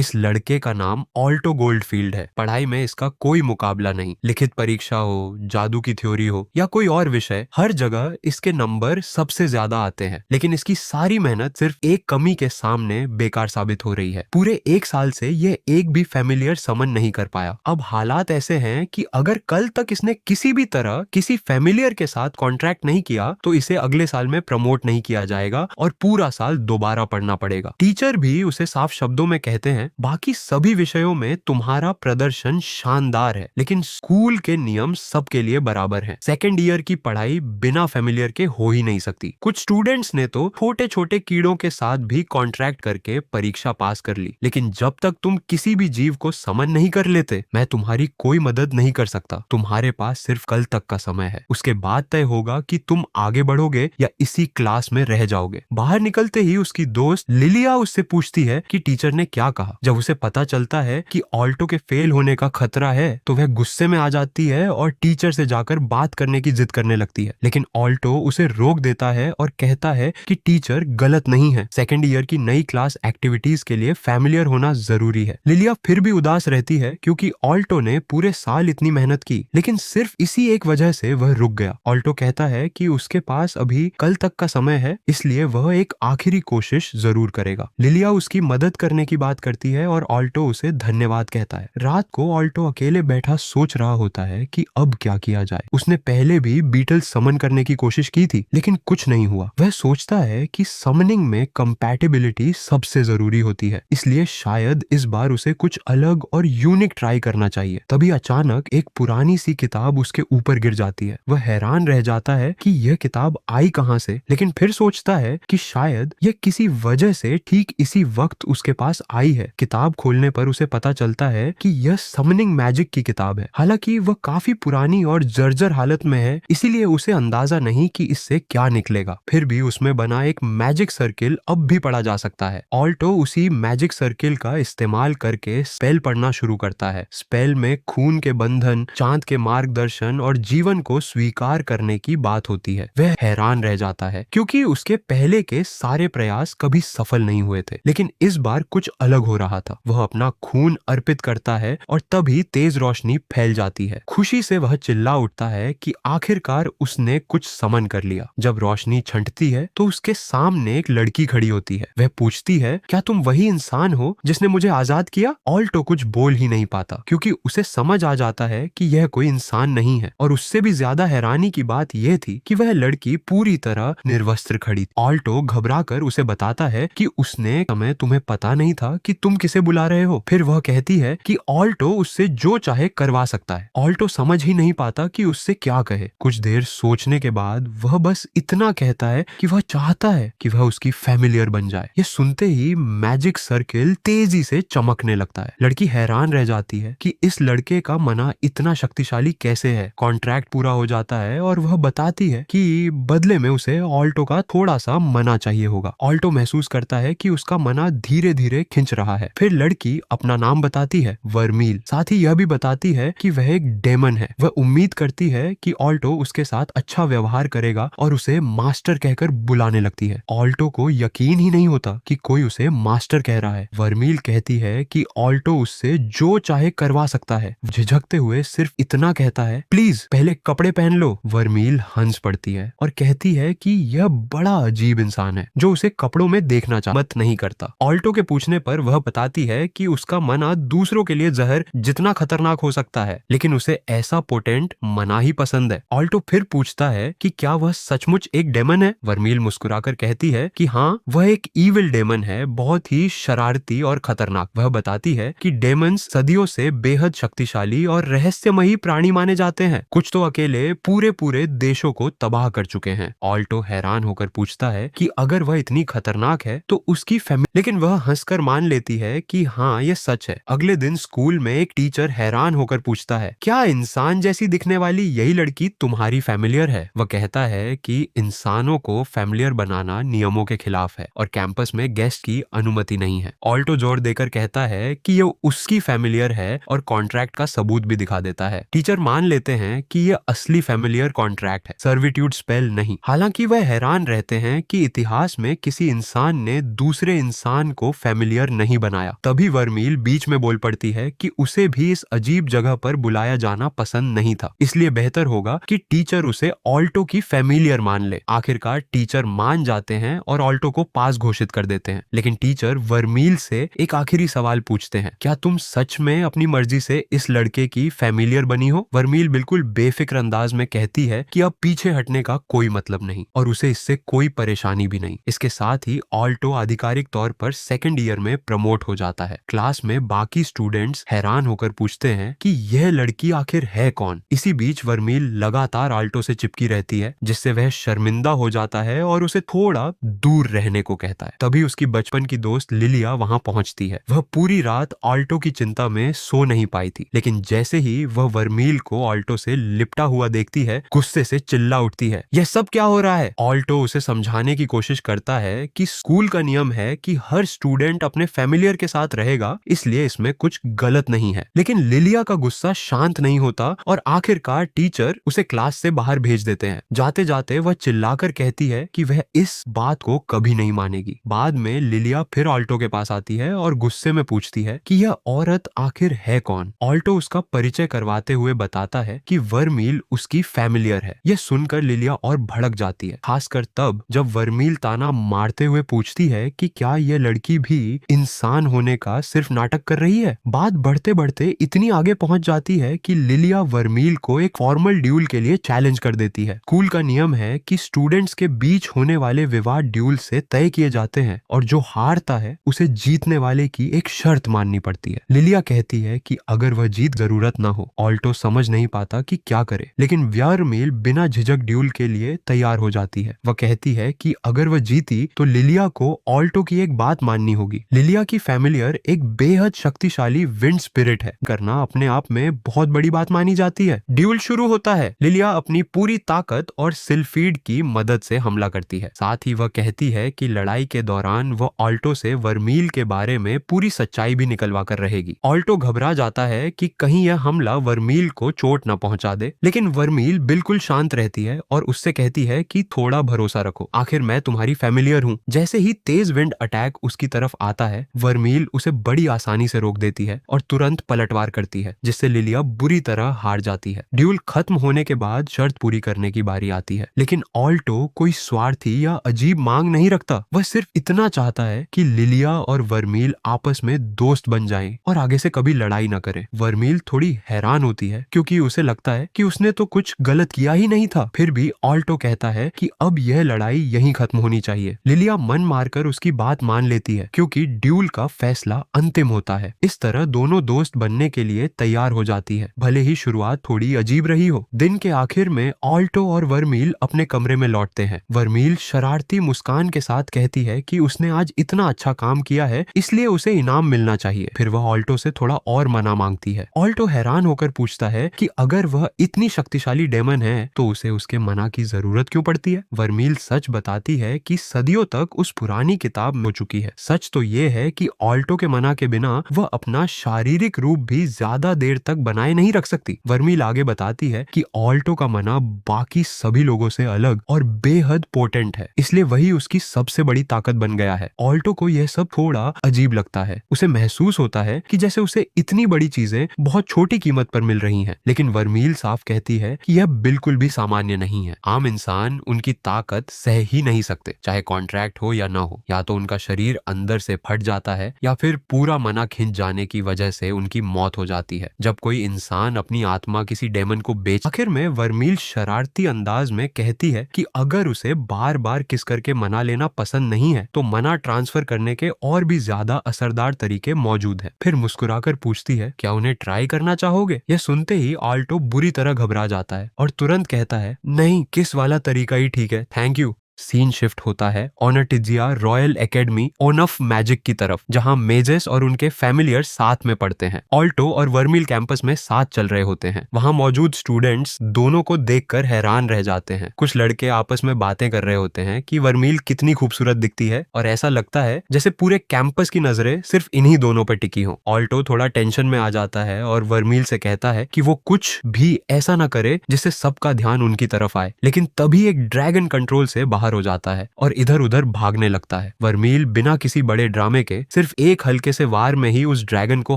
इस लड़के का नाम ऑल्टो गोल्डफील्ड है। पढ़ाई में इसका कोई मुकाबला नहीं। लिखित परीक्षा हो, जादू की थ्योरी हो या कोई और विषय, हर जगह इसके नंबर सबसे ज्यादा आते हैं। लेकिन इसकी सारी मेहनत सिर्फ एक कमी के सामने बेकार साबित हो रही है। पूरे 1 साल से ये एक भी फैमिलियर समन नहीं कर पाया। अब हालात ऐसे हैं कि अगर कल तक इसने किसी भी तरह किसी फैमिलियर के साथ कॉन्ट्रैक्ट नहीं किया तो इसे अगले साल में प्रमोट नहीं किया जाएगा और पूरा साल दोबारा पढ़ना पड़ेगा। टीचर भी उसे साफ शब्दों में कहते हैं, बाकी सभी विषयों में तुम्हारा प्रदर्शन शानदार है, लेकिन स्कूल के नियम सबके लिए बराबर हैं। सेकेंड ईयर की पढ़ाई बिना फैमिलियर के हो ही नहीं सकती। कुछ स्टूडेंट्स ने तो छोटे छोटे कीड़ों के साथ भी कॉन्ट्रैक्ट करके परीक्षा पास कर ली, लेकिन जब तक तुम किसी भी जीव को समन नहीं कर लेते, मैं तुम्हारी कोई मदद नहीं कर सकता। तुम्हारे पास सिर्फ कल तक का समय है। उसके बाद तय होगा कि तुम आगे बढ़ोगे या इसी क्लास में रह जाओगे। बाहर निकलते ही उसकी दोस्त लिलिया उससे पूछती है कि टीचर ने क्या कहा। जब उसे पता चलता है कि ऑल्टो के फेल होने का खतरा है तो वह गुस्से में आ जाती है और टीचर से जाकर बात करने की जिद करने लगती है, लेकिन ऑल्टो उसे रोक देता है और कहता है कि टीचर गलत नहीं है। सेकेंड ईयर की नई क्लास एक्टिविटीज के लिए फैमिलियर होना जरूरी है। लिलिया फिर भी उदास रहती है क्योंकि ऑल्टो ने पूरे साल इतनी मेहनत की, लेकिन सिर्फ इसी एक वजह से वह रुक गया। ऑल्टो कहता है कि उसके पास अभी कल तक का समय है, इसलिए वह एक आखिरी कोशिश जरूर करेगा। लिलिया उसकी मदद करने की बात करती है और ऑल्टो उसे धन्यवाद कहता है। रात को ऑल्टो अकेले बैठा सोच रहा होता है कि अब क्या किया जाए। उसने पहले भी बीटल्स समन करने की कोशिश की थी, लेकिन कुछ नहीं हुआ। वह सोचता है कि समनिंग में कंपैटिबिलिटी सबसे जरूरी होती है, इसलिए शायद इस बार उसे कुछ अलग और यूनिक ट्राई करना चाहिए। तभी अचानक एक पुरानी सी किताब उसके ऊपर गिर जाती है। वह हैरान रह जाता है कि यह किताब आई कहां से, लेकिन फिर सोचता है कि शायद यह किसी वजह से ठीक इसी वक्त उसके पास आई है। किताब खोलने पर उसे पता चलता है कि यह समनिंग मैजिक की किताब है। हालांकि वह काफी पुरानी और जर्जर हालत में है, इसीलिए उसे अंदाजा नहीं कि इससे क्या निकलेगा। फिर भी उसमें बना एक मैजिक सर्किल अब भी पढ़ा जा सकता है। ऑल्टो उसी मैजिक सर्किल का इस्तेमाल करके स्पेल पढ़ना शुरू करता है। स्पेल में खून के बंधन, चांद के मार्गदर्शन और जीवन को स्वीकार करने की बात होती है। वह हैरान रह जाता है क्योंकि उसके पहले के सारे प्रयास कभी सफल नहीं हुए थे, लेकिन इस बार कुछ अलग हो रहा था। वह अपना खून अर्पित करता है और तभी तेज रोशनी फैल जाती है। खुशी से वह चिल्ला उठता है कि आखिरकार उसने कुछ समन कर लिया। जब रोशनी छंटती है तो उसके सामने एक लड़की खड़ी होती है। वह पूछती है, क्या तुम वही इंसान हो जिसने मुझे आजाद किया? ऑल्टो कुछ बोल ही नहीं पाता क्योंकि उसे समझ आ जाता है कि यह कोई इंसान नहीं है, और उससे भी ज्यादा हैरानी की बात यह थी कि वह लड़की पूरी तरह निर्वस्त्र खड़ी। ऑल्टो घबराकर उसे बताता है कि उसने समय तुम्हें पता नहीं था कि तुम किसे बुला रहे हो। फिर वह कहती है कि ऑल्टो उससे जो चाहे करवा सकता है। ऑल्टो समझ ही नहीं पाता कि उससे क्या कहे। कुछ देर सोचने के बाद वह बस इतना कहता है कि वह चाहता है कि वह उसकी फैमिलियर बन जाए। ये सुनते ही मैजिक सर्किल तेजी से चमकने लगता है। लड़की हैरान रह जाती है कि इस लड़के का मना इतना शक्तिशाली कैसे है। कॉन्ट्रैक्ट पूरा हो जाता है और वह बताती है कि बदले में उसे ऑल्टो का थोड़ा सा मना चाहिए होगा। ऑल्टो महसूस करता है कि उसका मना धीरे धीरे खिंच रहा है। फिर लड़की अपना नाम बताती है, वर्मील। साथ ही यह भी बताती है कि वह एक डेमन है। वह उम्मीद करती है कि ऑल्टो उसके साथ अच्छा व्यवहार करेगा और उसे मास्टर कहकर बुलाने लगती है। ऑल्टो को यकीन ही नहीं होता कि कोई उसे मास्टर कह रहा है। वर्मील कहती है कि ऑल्टो उससे जो चाहे करवा सकता है। झिझकते हुए सिर्फ इतना कहता है, प्लीज पहले कपड़े पहन लो। वर्मील हंस पड़ती है और कहती है कि यह बड़ा अजीब इंसान है जो उसे कपड़ों में देखना मत नहीं करता। ऑल्टो के पूछने पर वह बताती है कि उसका मना दूसरों के लिए जहर जितना खतरनाक हो सकता है, लेकिन उसे ऐसा पोटेंट मना ही पसंद है। ऑल्टो फिर पूछता है कि क्या वह सचमुच एक डेमन है। वर्मील मुस्कुराकर कहती है कि हाँ, वह एक ईविल डेमन है, बहुत ही शरारती और खतरनाक। वह बताती है कि डेमन्स सदियों से बेहद शक्तिशाली और रहस्यमयी प्राणी माने जाते हैं। कुछ तो अकेले पूरे पूरे देशों को तबाह कर चुके हैं। ऑल्टो हैरान होकर पूछता है कि अगर वह इतनी खतरनाक है तो उसकी फैमिली, लेकिन वह हंसकर मान लेती है कि हाँ, यह सच है। अगले दिन स्कूल में एक टीचर हैरान होकर पूछता है, क्या इंसान जैसी दिखने वाली यही लड़की तुम्हारी फैमिलियर है? वह कहता है कि इंसानों को फैमिलियर बनाना नियमों के खिलाफ है और कैंपस में गेस्ट की अनुमति नहीं है। ऑल्टो जोर देकर कहता है कि यह उसकी फैमिलियर है और कॉन्ट्रैक्ट का सबूत भी दिखा देता है। टीचर मान लेते हैं कि यह असली फैमिलियर कॉन्ट्रैक्ट है, सर्विट्यूड स्पेल नहीं। हालांकि वह हैरान रहते हैं कि इतिहास में किसी इंसान ने दूसरे इंसान को फैमिलियर नहीं बनाया। बनाया। तभी वर्मील बीच में बोल पड़ती है कि उसे भी इस अजीब जगह पर बुलाया जाना पसंद नहीं था, इसलिए बेहतर होगा कि टीचर उसे ऑल्टो की फैमिलियर मान ले। आखिरकार टीचर मान जाते हैं और ऑल्टो को पास घोषित कर देते हैं। लेकिन टीचर वर्मील से एक आखिरी सवाल पूछते हैं, क्या तुम सच में अपनी मर्जी से इस लड़के की फैमिलियर बनी हो? वर्मील बिल्कुल बेफिक्र अंदाज में कहती है कि अब पीछे हटने का कोई मतलब नहीं और उसे इससे कोई परेशानी भी नहीं। इसके साथ ही ऑल्टो आधिकारिक तौर पर सेकंड ईयर में प्रमोट हो जाता है। क्लास में बाकी स्टूडेंट्स हैरान होकर पूछते हैं कि यह लड़की आखिर है कौन। इसी बीच वर्मील लगातार ऑल्टो से चिपकी रहती है, जिससे वह शर्मिंदा हो जाता है और उसे थोड़ा दूर रहने को कहता है। तभी उसकी बचपन की दोस्त लिलिया वहां पहुंचती है। वह पूरी रात ऑल्टो की चिंता में सो नहीं पाई थी, लेकिन जैसे ही वह वर्मील को ऑल्टो से लिपटा हुआ देखती है, गुस्से से चिल्ला उठती है, यह सब क्या हो रहा है? ऑल्टो उसे समझाने की कोशिश करता है कि स्कूल का नियम है कि हर स्टूडेंट अपने फैमिलियर के साथ रहेगा, इसलिए इसमें कुछ गलत नहीं है। लेकिन लिलिया का गुस्सा शांत नहीं होता और आखिरकार टीचर उसे क्लास से बाहर भेज देते हैं। जाते जाते वह चिल्लाकर कहती है कि वह इस बात को कभी नहीं मानेगी। बाद में लिलिया फिर ऑल्टो के पास आती है और गुस्से में पूछती है कि यह औरत आखिर है कौन। ऑल्टो उसका परिचय करवाते हुए बताता है कि वर्मील उसकी फैमिलियर है। यह सुनकर लिलिया और भड़क जाती है, खासकर तब जब वर्मील ताना मारते हुए पूछती है कि क्या यह लड़की भी इंसान होने का सिर्फ नाटक कर रही है। बात बढ़ते बढ़ते इतनी आगे पहुंच जाती है कि लिलिया वर्मील को एक फॉर्मल ड्यूल के लिए चैलेंज कर देती है। स्कूल का नियम है कि स्टूडेंट्स के बीच होने वाले विवाद ड्यूल से तय किए जाते हैं और जो हारता है उसे जीतने वाले की एक शर्त माननी पड़ती है। लिलिया कहती है कि अगर वह जीत जरूरत ना हो। ऑल्टो समझ नहीं पाता कि क्या करे, लेकिन वर्मील बिना झिझक ड्यूल के लिए तैयार हो जाती है। वह कहती है कि अगर वह जीती तो लिलिया को ऑल्टो की एक बात माननी होगी। लिलिया की फैमिलियर एक बेहद शक्तिशाली विंड स्पिरिट है, करना अपने आप में बहुत बड़ी बात मानी जाती है। ड्यूल शुरू होता है। लिलिया अपनी पूरी ताकत और सिल्फीड की मदद से हमला करती है। साथ ही वह कहती है कि लड़ाई के दौरान वह ऑल्टो से वर्मील के बारे में पूरी सच्चाई भी निकलवा कर रहेगी। ऑल्टो घबरा जाता है कि कहीं यह हमला वर्मील को चोट न पहुंचा दे, लेकिन वर्मील बिल्कुल शांत रहती है और उससे कहती है कि थोड़ा भरोसा रखो, आखिर मैं तुम्हारी फैमिलियर हूँ। जैसे ही तेज विंड अटैक उसकी तरफ आता है, वर्मील उसे बड़ी आसानी से रोक देती है और तुरंत पलटवार करती है, जिससे लिलिया बुरी तरह हार जाती है। ड्यूल खत्म होने के बाद शर्त पूरी करने की बारी आती है, लेकिन ऑल्टो कोई स्वार्थी या अजीब मांग नहीं रखता। वह सिर्फ इतना चाहता है कि लिलिया और वर्मील आपस में दोस्त बन जाएं और आगे से कभी लड़ाई न करें। वर्मील थोड़ी हैरान होती है क्योंकि उसे लगता है कि उसने तो कुछ गलत किया ही नहीं था। फिर भी ऑल्टो कहता है कि अब यह लड़ाई यहीं खत्म होनी चाहिए। लिलिया मन मारकर उसकी बात मान लेती है क्योंकि ड्यूल का फैसला अंतिम होता है। इस तरह दोनों दोस्त बनने के लिए तैयार हो जाती है, भले ही शुरुआत थोड़ी अजीब रही हो। दिन के आखिर में ऑल्टो और वर्मील अपने कमरे में लौटते हैं। वर्मील शरारती मुस्कान के साथ कहती है कि उसने आज इतना अच्छा काम किया है, इसलिए उसे इनाम मिलना चाहिए। फिर वह ऑल्टो से थोड़ा और मना मांगती है। ऑल्टो हैरान होकर पूछता है कि अगर वह इतनी शक्तिशाली डेमन है तो उसे उसके मना की जरूरत क्यों पड़ती है। वर्मील सच बताती है कि सदियों तक उस पुरानी किताब में हो चुकी है। सच तो ये है कि ऑल्टो के मना के बिना वह अपना शारीरिक रूप भी ज्यादा देर तक बनाए नहीं रख सकती। वर्मील आगे बताती है कि ऑल्टो का मना बाकी सभी लोगों से अलग और बेहद पोटेंट है, इसलिए वही उसकी सबसे बड़ी ताकत बन गया है। ऑल्टो को यह सब थोड़ा अजीब लगता है। उसे महसूस होता है कि जैसे उसे इतनी बड़ी चीजें बहुत छोटी कीमत पर मिल रही हैं, लेकिन वर्मील साफ कहती है कि यह बिल्कुल भी सामान्य नहीं है। आम इंसान उनकी ताकत सह ही नहीं सकते, चाहे कॉन्ट्रैक्ट हो या ना हो। या तो उनका शरीर अंदर से फट जाता है या फिर पूरा मना खिंच जाने की वजह से उनकी मौत हो जाती है। जब कोई इंसान अपनी आत्मा किसी डेमन को बेच। आखिर में वर्मील शरारती अंदाज में कहती है कि अगर उसे बार बार किस करके मना लेना पसंद नहीं है तो मना ट्रांसफर करने के और भी ज्यादा असरदार तरीके मौजूद हैं। फिर मुस्कुराकर पूछती है, क्या उन्हें ट्राई करना चाहोगे? यह सुनते ही ऑल्टो बुरी तरह घबरा जाता है और तुरंत कहता है, नहीं, किस वाला तरीका ही ठीक है, थैंक यू। सीन शिफ्ट होता है ओनटिजिया रॉयल एकेडमी ओनफ मैजिक की तरफ, जहां मेजेस और उनके फैमिलियर साथ में पढ़ते हैं। ऑल्टो और वर्मील कैंपस में साथ चल रहे होते हैं। वहां मौजूद स्टूडेंट्स दोनों को देखकर हैरान रह जाते हैं। कुछ लड़के आपस में बातें कर रहे होते हैं कि वर्मील कितनी खूबसूरत दिखती है और ऐसा लगता है जैसे पूरे कैंपस की नजरें सिर्फ इन्हीं दोनों पर टिकी हों। ऑल्टो थोड़ा टेंशन में आ जाता है और वर्मील से कहता है कि वो कुछ भी ऐसा ना करे जिससे सबका ध्यान उनकी तरफ आए, लेकिन तभी एक ड्रैगन कंट्रोल से बाहर बाहर हो जाता है और इधर उधर भागने लगता है। वर्मील बिना किसी बड़े ड्रामे के सिर्फ एक हल्के से वार में ही उस ड्रैगन को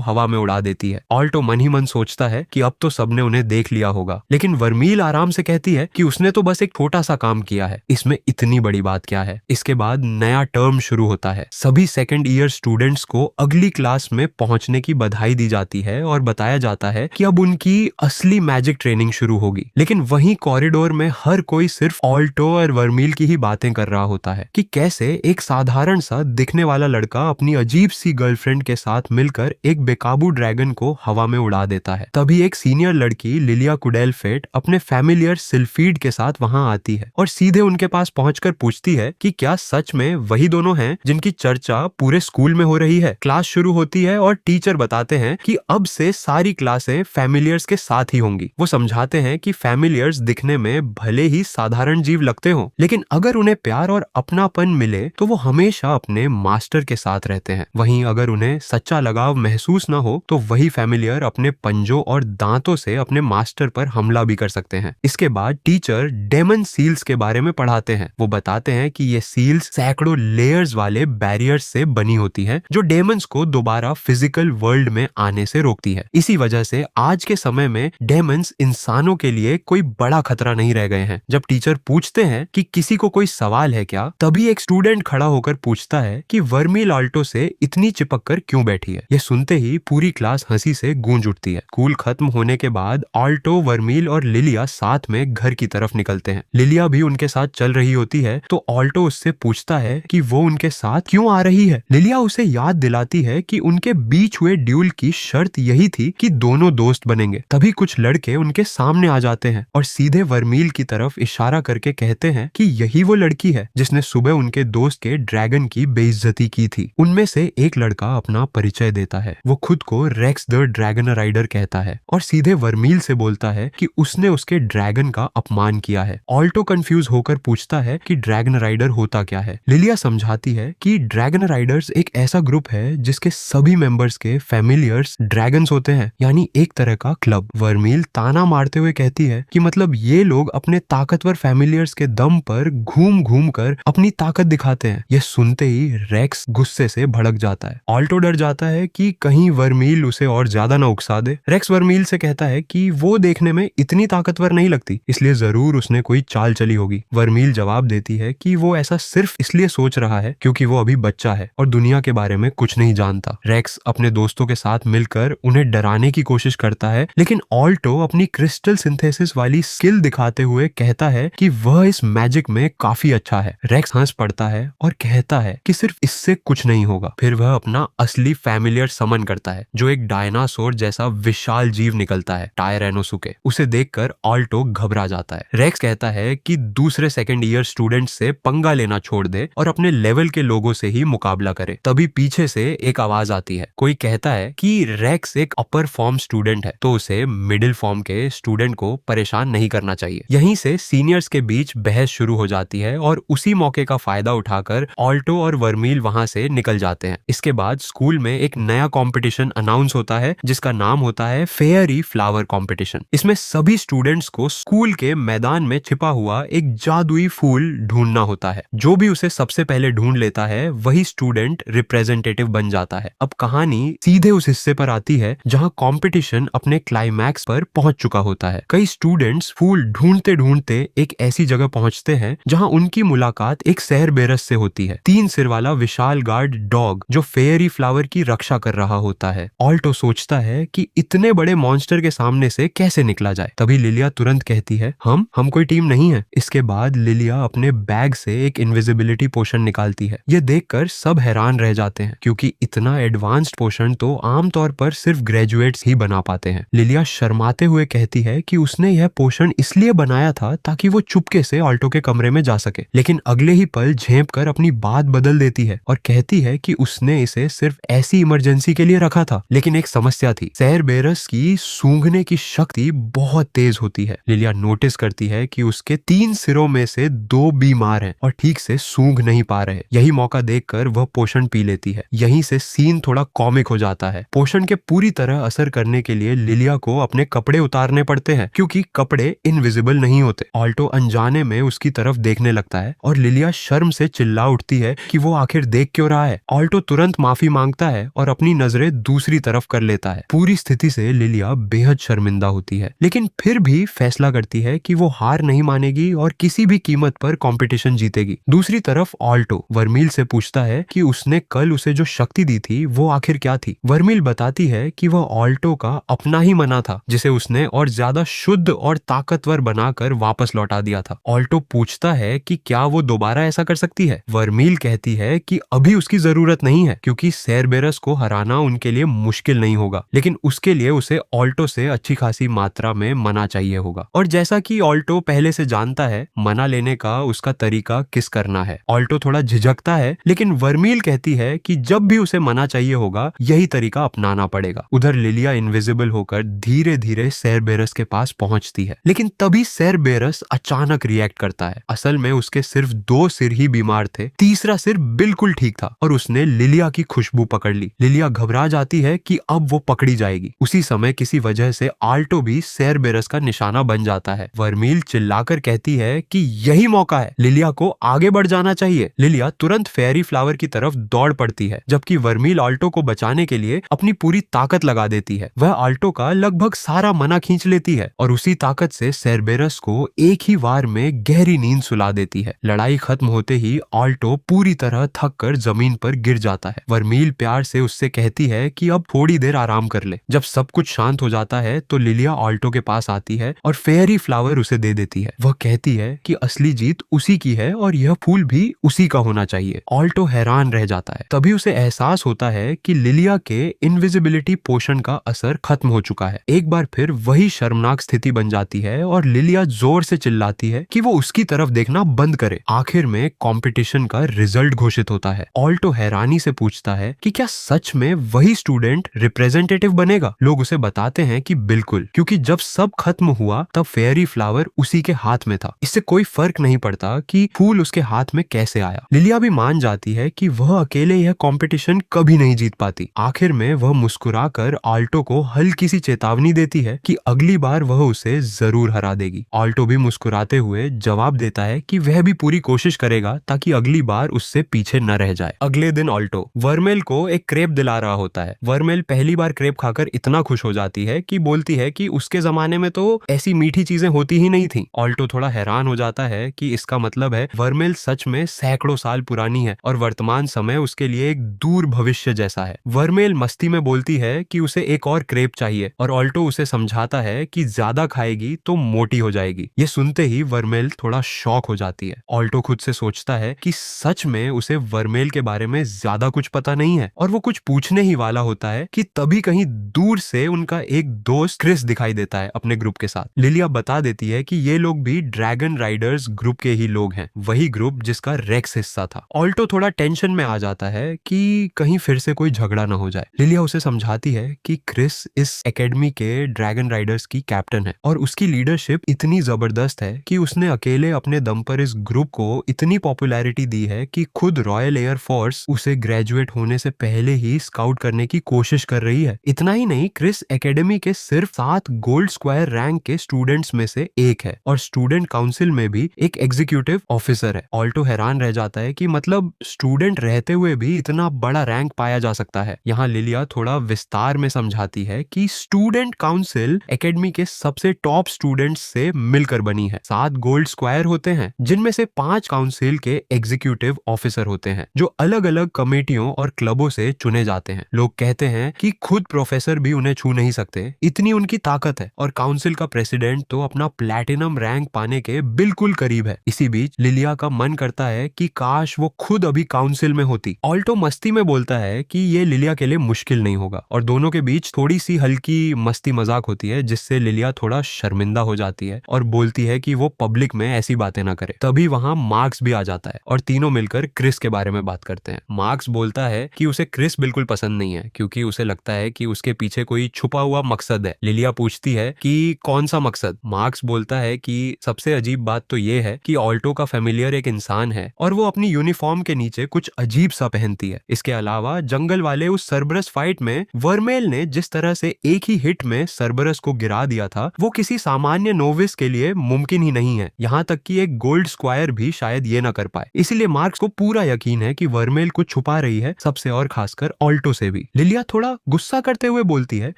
हवा में उड़ा देती है। ऑल्टो मन ही मन सोचता है कि अब तो सबने उन्हें देख लिया होगा, लेकिन वर्मील आराम से कहती है कि उसने तो बस एक छोटा सा काम किया है, इसमें इतनी बड़ी बात क्या है। इसके बाद नया टर्म शुरू होता है। सभी सेकंड ईयर स्टूडेंट्स को अगली क्लास में पहुंचने की बधाई दी जाती है और बताया जाता है कि अब उनकी असली मैजिक ट्रेनिंग शुरू होगी। लेकिन वहीं कॉरिडोर में हर कोई सिर्फ ऑल्टो और वर्मील की ही बातें कर रहा होता है कि कैसे एक साधारण सा दिखने वाला लड़का अपनी अजीब सी गर्लफ्रेंड के साथ मिलकर एक बेकाबू ड्रैगन को हवा में उड़ा देता है। तभी एक सीनियर लड़की लिलिया कुडेलफेट अपने फैमिलियर सिल्फीड के साथ वहां आती है और सीधे उनके पास पहुंचकर पूछती है कि क्या सच में वही दोनों हैं जिनकी चर्चा पूरे स्कूल में हो रही है। क्लास शुरू होती है और टीचर बताते हैं कि अब से सारी क्लासें फैमिलियर्स के साथ ही होंगी। वो समझाते हैं कि फैमिलियर्स दिखने में भले ही साधारण जीव लगते हो, लेकिन अगर उन्हें प्यार और अपनापन मिले तो वो हमेशा अपने मास्टर के साथ रहते हैं। वहीं अगर उन्हें सच्चा लगाव महसूस न हो तो वही फैमिलियर अपने पंजों और दांतों से अपने मास्टर पर हमला भी कर सकते हैं। इसके बाद टीचर डेमन सील्स के बारे में पढ़ाते हैं। वो बताते हैं कि ये सील्स सैकड़ों लेयर्स वाले बैरियर्स से बनी होती है जो डेमन्स को दोबारा फिजिकल वर्ल्ड में आने से रोकती है। इसी वजह से आज के समय में डेमन्स इंसानों के लिए कोई बड़ा खतरा नहीं रह गए हैं। जब टीचर पूछते हैं कि किसी को कोई सवाल है क्या, तभी एक स्टूडेंट खड़ा होकर पूछता है कि वर्मील ऑल्टो से इतनी चिपक कर क्यों बैठी है। ये सुनते ही पूरी क्लास हंसी से गूंज उठती है। स्कूल खत्म होने के बाद ऑल्टो, वर्मील और लिलिया साथ में घर की तरफ निकलते हैं। लिलिया भी उनके साथ चल रही होती है तो ऑल्टो उससे पूछता है कि वो उनके साथ क्यों आ रही है। लिलिया उसे याद दिलाती है कि उनके बीच हुए ड्यूल की शर्त यही थी कि दोनों दोस्त बनेंगे। तभी कुछ लड़के उनके सामने आ जाते हैं और सीधे वर्मील की तरफ इशारा करके कहते हैं कि यही वो लड़की है जिसने सुबह उनके दोस्त के ड्रैगन की बेइज्जती की थी। उनमें से एक लड़का अपना परिचय देता है। वो खुद को रेक्स द ड्रैगन राइडर कहता है और सीधे वर्मील से बोलता है कि उसने उसके ड्रैगन का अपमान किया है। ऑल्टो कंफ्यूज होकर पूछता है कि ड्रैगन राइडर होता क्या है। लिलिया समझाती है कि ड्रैगन राइडर्स एक ऐसा ग्रुप है जिसके सभी मेंबर्स के फैमिलियर्स ड्रैगन्स होते हैं, यानी एक तरह का क्लब। वर्मील ताना मारते हुए कहती है कि मतलब ये लोग अपने ताकतवर फैमिलियर्स के दम पर घूम घूम कर अपनी ताकत दिखाते हैं। यह सुनते ही रेक्स गुस्से से भड़क जाता है। ऑल्टो डर जाता है कि कहीं वर्मील उसे और ज्यादा ना उकसा दे। रेक्स वर्मील से कहता है कि वो देखने में इतनी ताकतवर नहीं लगती, इसलिए जरूर उसने कोई चाल चली होगी। वर्मील जवाब देती है कि वो ऐसा सिर्फ इसलिए सोच रहा है क्योंकि वो अभी बच्चा है और दुनिया के बारे में कुछ नहीं जानता। रेक्स अपने दोस्तों के साथ मिलकर उन्हें डराने की कोशिश करता है, लेकिन ऑल्टो अपनी क्रिस्टल सिंथेसिस वाली स्किल दिखाते हुए कहता है कि वह इस मैजिक में काफी अच्छा है। रेक्स हंस पड़ता है और कहता है कि सिर्फ इससे कुछ नहीं होगा। फिर वह अपना असली फैमिलियर समन करता है जो एक डायनासोर जैसा विशाल जीव निकलता है, टायरेनोसुके। उसे देखकर ऑल्टो घबरा जाता है। रेक्स कहता है कि दूसरे सेकंड ईयर स्टूडेंट से पंगा लेना छोड़ दे और अपने लेवल के लोगों से ही मुकाबला करे। तभी पीछे से एक आवाज आती है। कोई कहता है कि रेक्स एक अपर फॉर्म स्टूडेंट है तो उसे मिडिल फॉर्म के स्टूडेंट को परेशान नहीं करना चाहिए। यहीं से सीनियर्स के बीच बहस शुरू हो जाती है और उसी मौके का फायदा उठाकर ऑल्टो और वर्मील वहां से निकल जाते हैं। इसके बाद स्कूल में एक नया कंपटीशन अनाउंस होता है जिसका नाम होता है फेयरी फ्लावर कंपटीशन। इसमें सभी स्टूडेंट्स को स्कूल के मैदान में छिपा हुआ एक जादुई फूल ढूंढना होता है। जो भी उसे सबसे पहले ढूंढ लेता है वही स्टूडेंट रिप्रेजेंटेटिव बन जाता है। अब कहानी सीधे उस हिस्से पर आती है जहां कंपटीशन अपने क्लाइमैक्स पर पहुंच चुका होता है। कई स्टूडेंट्स फूल ढूंढते ढूंढते एक ऐसी जगह पहुंचते हैं जहां उनकी मुलाकात एक सहर बेरस से होती है। 3 सिर वाला विशाल गार्ड डॉग जो फेयरी फ्लावर की रक्षा कर रहा होता है। ऑल्टो सोचता है कि इतने बड़े मॉन्स्टर के सामने से कैसे निकला जाए। तभी लिलिया तुरंत कहती है हम कोई टीम नहीं है। इसके बाद लिलिया अपने बैग से एक इनविजिबिलिटी पोशन निकालती है। यह देखकर सब हैरान रह जाते हैं क्योंकि इतना एडवांस्ड पोशन तो आमतौर पर सिर्फ ग्रेजुएट्स ही बना पाते हैं। लिलिया शर्माते हुए कहती है कि उसने यह पोशन इसलिए बनाया था ताकि वो चुपके से ऑल्टो के कमरे में जा सके, लेकिन अगले ही पल झेप कर अपनी बात बदल देती है और कहती है कि उसने इसे सिर्फ ऐसी इमरजेंसी के लिए रखा था। लेकिन एक समस्या थी, सहर बेरस की सूंघने की शक्ति बहुत तेज होती है। लिलिया नोटिस करती है कि उसके 3 सिरों में से 2 बीमार हैं और ठीक से सूंघ नहीं पा रहे। यही मौका देखकर वह पोशन पी लेती है। यहीं से सीन थोड़ा कॉमिक हो जाता है। पोशन के पूरी तरह असर करने के लिए लिलिया को अपने कपड़े उतारने पड़ते हैं क्योंकि कपड़े इनविजिबल नहीं होते। ऑल्टो अनजाने में उसकी तरफ देखने देखने लगता है और लिलिया शर्म से चिल्ला उठती है कि वो आखिर देख क्यों रहा है। ऑल्टो तुरंत माफी मांगता है और अपनी नजरें दूसरी तरफ कर लेता है। पूरी स्थिति से लिलिया बेहद शर्मिंदा होती है, लेकिन फिर भी फैसला करती है कि वो हार नहीं मानेगी और किसी भी कीमत पर कंपटीशन जीतेगी। दूसरी तरफ ऑल्टो वर्मील से पूछता है कि उसने कल उसे जो शक्ति दी थी वो आखिर क्या थी। वर्मील बताती है कि वह ऑल्टो का अपना ही मना था, जिसे उसने और ज्यादा शुद्ध और ताकतवर बनाकर वापस लौटा दिया था। ऑल्टो पूछता है कि क्या वो दोबारा ऐसा कर सकती है। वर्मील कहती है कि अभी उसकी जरूरत नहीं है, क्योंकि सेरबेरस को हराना उनके लिए मुश्किल नहीं होगा, लेकिन उसके लिए उसे ऑल्टो से अच्छी खासी मात्रा में मना चाहिए होगा। और जैसा कि ऑल्टो पहले से जानता है, मना लेने का उसका तरीका किस करना है। ऑल्टो थोड़ा झिझकता है, लेकिन वर्मील कहती है कि जब भी उसे मना चाहिए होगा यही तरीका अपनाना पड़ेगा। उधर लिलिया इनविजिबल होकर धीरे धीरे सेरबेरस के पास पहुंचती है, लेकिन तभी सेरबेरस अचानक रिएक्ट करता है। असल में उसके सिर्फ 2 सिर ही बीमार थे, तीसरा सिर बिल्कुल ठीक था और उसने लिलिया की खुशबू पकड़ ली। लिलिया घबरा जाती है कि अब वो पकड़ी जाएगी। उसी समय किसी वजह से ऑल्टो भी सेरबेरस का निशाना बन जाता है। वर्मील चिल्लाकर कहती है कि यही मौका है, लिलिया को आगे बढ़ जाना चाहिए। लिलिया तुरंत फेयरी फ्लावर की तरफ दौड़ पड़ती है, जबकि वर्मील ऑल्टो को बचाने के लिए अपनी पूरी ताकत लगा देती है। वह ऑल्टो का लगभग सारा मना खींच लेती है और उसी ताकत से सेरबेरस को एक ही वार में गहरी नींद सुला देती है। लड़ाई खत्म होते ही ऑल्टो पूरी तरह थक कर जमीन पर गिर जाता है। वर्मील प्यार से उससे कहती है कि अब थोड़ी देर आराम कर ले। जब सब कुछ शांत हो जाता है तो लिलिया ऑल्टो के पास आती है और फेयरी फ्लावर उसे दे देती है। वह कहती है कि असली जीत उसी की है और यह फूल भी उसी का होना चाहिए। ऑल्टो हैरान रह जाता है। तभी उसे एहसास होता है कि लिलिया के इनविजिबिलिटी पोशन का असर खत्म हो चुका है। एक बार फिर वही शर्मनाक स्थिति बन जाती है और लिलिया जोर से चिल्लाती है कि वो उसकी तरफ देखना बंद करे। आखिर में कंपटीशन का रिजल्ट घोषित होता है। ऑल्टो हैरानी से पूछता है कि क्या सच में वही स्टूडेंट रिप्रेजेंटेटिव बनेगा। लोग उसे बताते हैं कि बिल्कुल, क्योंकि जब सब खत्म हुआ तब फेयरी फ्लावर उसी के हाथ में था। इससे कोई फर्क नहीं पड़ता कि फूल उसके हाथ में कैसे आया। लिलिया भी मान जाती है कि वह अकेले यह कंपटीशन कभी नहीं जीत पाती। आखिर में वह मुस्कुराकर ऑल्टो को हल्की सी चेतावनी देती है कि अगली बार वह उसे जरूर हरा देगी। ऑल्टो भी मुस्कुराते हुए जवाब देता है कि वह भी पूरी कोशिश करेगा ताकि अगली बार उससे पीछे न रह जाए। अगले दिन ऑल्टो वर्मेल को एक क्रेप दिला रहा होता है। वर्मेल पहली बार क्रेप खाकर इतना खुश हो जाती है कि बोलती है कि उसके जमाने में तो ऐसी मीठी चीजें होती ही नहीं थी। ऑल्टो थोड़ा हैरान हो जाता है कि इसका मतलब है वर्मेल सच में सैकड़ों साल पुरानी है और वर्तमान समय उसके लिए एक दूर भविष्य जैसा है। वर्मेल मस्ती में बोलती है कि उसे एक और क्रेप चाहिए और ऑल्टो उसे समझाता है कि ज्यादा खाएगी तो मोटी हो जाएगी। ये सुनते ही वर्मेल थोड़ा शॉक हो जाती है। ऑल्टो खुद से सोचता है कि सच में उसे वर्मेल के बारे में ज्यादा कुछ पता नहीं है और वो कुछ पूछने ही वाला होता है कि तभी कहीं दूर से उनका एक दोस्त क्रिस दिखाई देता है अपने ग्रुप के साथ। लिलिया बता देती है कि ये लोग भी ड्रैगन राइडर्स ग्रुप के ही लोग हैं, वही ग्रुप जिसका रेक्स हिस्सा था। ऑल्टो थोड़ा टेंशन में आ जाता है कि कहीं फिर से कोई झगड़ा ना हो जाए। लिलिया उसे समझाती है कि क्रिस इस एकेडमी के ड्रैगन राइडर्स की कैप्टन है और उसकी लीडरशिप इतनी जबरदस्त है कि उसने अकेले अपने दम पर इस ग्रुप को इतनी पॉपुलैरिटी दी है कि खुद रॉयल एयर फोर्स उसे ग्रेजुएट होने से पहले ही स्काउट करने की कोशिश कर रही है। इतना ही नहीं, क्रिस एकेडमी के सिर्फ 7 गोल्ड स्क्वायर रैंक के स्टूडेंट्स में से एक है और स्टूडेंट काउंसिल में भी एक एग्जीक्यूटिव ऑफिसर है। ऑल्टो हैरान रह जाता है कि मतलब स्टूडेंट रहते हुए भी इतना बड़ा रैंक पाया जा सकता है। यहाँ लिलिया थोड़ा विस्तार में समझाती है कि स्टूडेंट काउंसिल एकेडमी के सबसे टॉप स्टूडेंट्स से मिलकर बनी है। 7 गोल्ड स्क्वायर होते हैं, जिनमें से 5 काउंसिल के एग्जीक्यूटिव ऑफिसर होते हैं जो अलग अलग कमेटियों और क्लबों से चुने जाते हैं। लोग कहते हैं कि खुद प्रोफेसर भी उन्हें छू नहीं सकते, इतनी उनकी ताकत है। और काउंसिल का प्रेसिडेंट तो अपना प्लैटिनम रैंक पाने के बिल्कुल करीब है। इसी बीच लिलिया का मन करता है कि काश वो खुद अभी काउंसिल में होती। ऑल्टो मस्ती में बोलता है कि ये लिलिया के लिए मुश्किल नहीं होगा और दोनों के बीच थोड़ी सी हल्की मस्ती मजाक होती है, जिससे लिलिया थोड़ा शर्मिंदा हो जाती है और बोलती है कि वो पब्लिक में ऐसी बातें ना करे। तभी वहां मार्क्स भी आ जाता है और तीनों मिलकर क्रिस के बारे में बात करते हैं। मार्क्स बोलता है कि उसे क्रिस बिल्कुल पसंद नहीं है, क्योंकि उसे लगता है कि उसके पीछे कोई छुपा हुआ मकसद है। लिलिया पूछती है कि कौन सा मकसद। मार्क्स बोलता है कि सबसे अजीब बात तो ये है कि ऑल्टो का फेमिलियर एक इंसान है और वो अपनी यूनिफॉर्म के नीचे कुछ अजीब सा पहनती है। इसके अलावा जंगल वाले उस सर्बरस फाइट में वर्मेल ने जिस तरह से एक ही हिट में सर्बरस को गिरा दिया था, वो किसी सामान्य नोविस के लिए मुमकिन ही नहीं है। यहाँ तक कि एक गोल्ड स्क्वायर भी शायद ये ना कर पाए। इसीलिए मार्क्स को पूरा यकीन है कि वर्मेल कुछ छुपा रही है, सबसे और खासकर ऑल्टो से भी। लिलिया थोड़ा गुस्सा करते हुए बोलती है